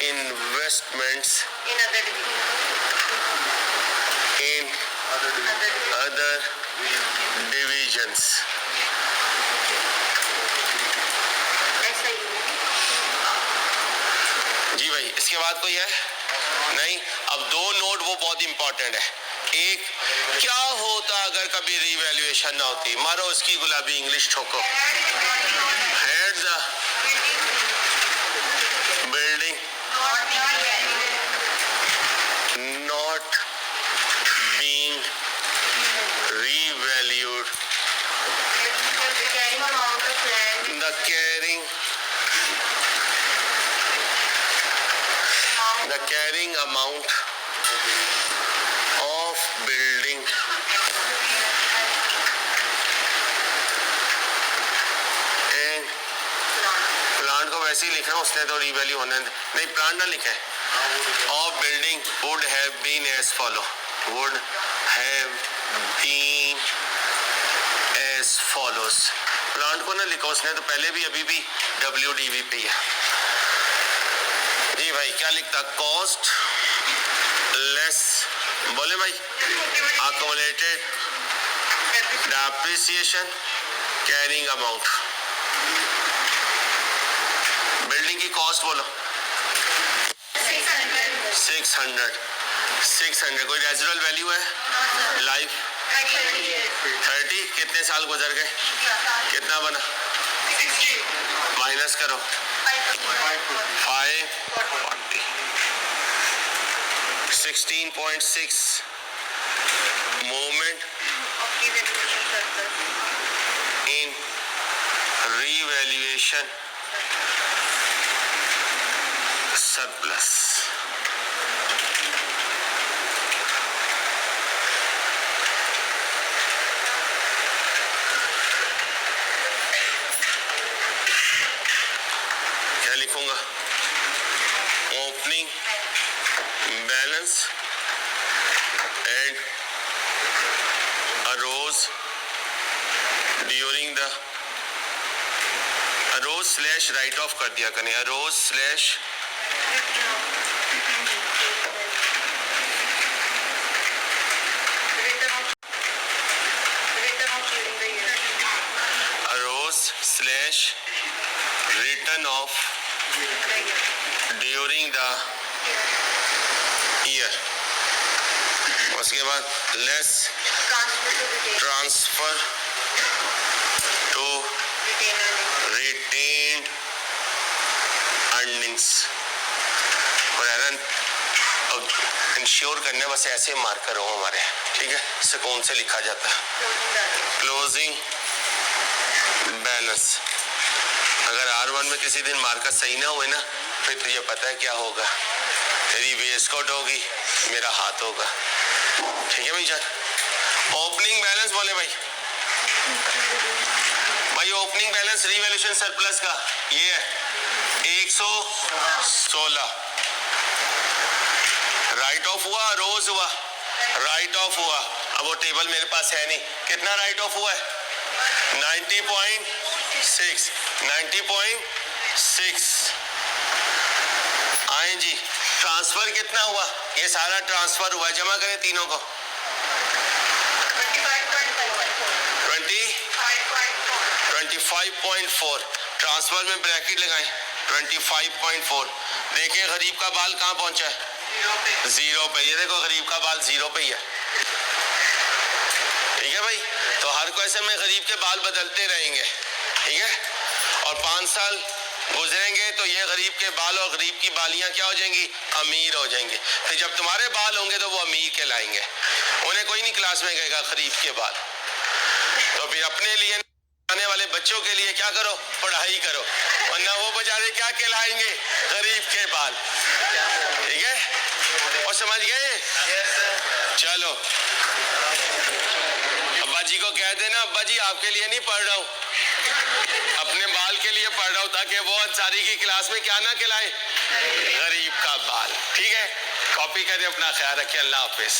investments in other divisions। जी भाई, इसके बाद कोई है नहीं। अब 2 नोट वो बहुत इंपॉर्टेंट है। एक, क्या होता अगर कभी रीवैल्यूएशन ना होती, मारो उसकी गुलाबी English ठोको। Had the building not being revalued, the carrying amount of building and plant को वैसे ही लिखा है उसने, तो रीवैल्यू होने नहीं, प्लांट ना लिखा है। Of building would have been as follow, would have been as follows। Plant को ना लिखा उसने, तो पहले भी अभी भी WDV पे है जी भाई। क्या लिखता? कॉस्ट लेस, बोले भाई, accumulated depreciation carrying amount। Building की कॉस्ट बोलो 600। कोई नेचुरल वैल्यू है? लाइफ 30। कितने साल गुजर गए? कितना बना? माइनस करो 540। 16.6 movement in revaluation surplus। opening balance and arose during the arose slash write off कर दिया करें, arose slash return off during the year. उसके बाद less transfer to retained earnings. और इंश्योर करने बस ऐसे मार्कर हो हमारे, ठीक है, सुकून से लिखा जाता है। क्लोजिंग बैलेंस, अगर R1 में किसी दिन मार्कर सही ना हुए ना, फिर तुझे पता है क्या होगा, तेरी वेस्टकोट होगी, मेरा हाथ होगा, ठीक है भाई जान। ओपनिंग बैलेंस बोले भाई, ओपनिंग बैलेंस रिवैल्यूएशन सरप्लस का ये है 116। राइट ऑफ हुआ, रोज हुआ, राइट ऑफ हुआ, अब वो टेबल मेरे पास है नहीं, कितना राइट ऑफ हुआ है 90.6 आए जी। ट्रांसफर कितना हुआ, ये सारा ट्रांसफर हुआ, जमा करें तीनों को 25.4, ट्रांसफर में ब्रैकेट लगाएं 25.4। देखें गरीब का बाल कहाँ पहुंचा है, 0 पे, ये देखो गरीब का बाल 0 पे ही है, ठीक है भाई। तो हर कोई ऐसे में गरीब के बाल बदलते रहेंगे, ठीक है, और 5 साल गुजरेंगे तो ये गरीब के बाल और गरीब की बालियां क्या हो जाएंगी, अमीर हो जाएंगे। फिर जब तुम्हारे बाल होंगे तो वो अमीर कहलाएंगे, उन्हें कोई नहीं क्लास में कहेगा गरीब के बाल। तो फिर अपने लिए आने वाले बच्चों के लिए क्या करो, पढ़ाई करो, वरना वो बेचारे क्या कहलाएंगे, गरीब के बाल, ठीक है, और समझ गए। चलो अब्बा जी को कह देना, अब्बा जी आपके लिए नहीं पढ़ रहा हूँ, अपने बाल के लिए पढ़ रहा हूँ, ताकि वो अंसारी की क्लास में क्या ना कहलाए, गरीब का बाल, ठीक है। कॉपी करें, अपना ख्याल रखें, अल्लाह हाफिज।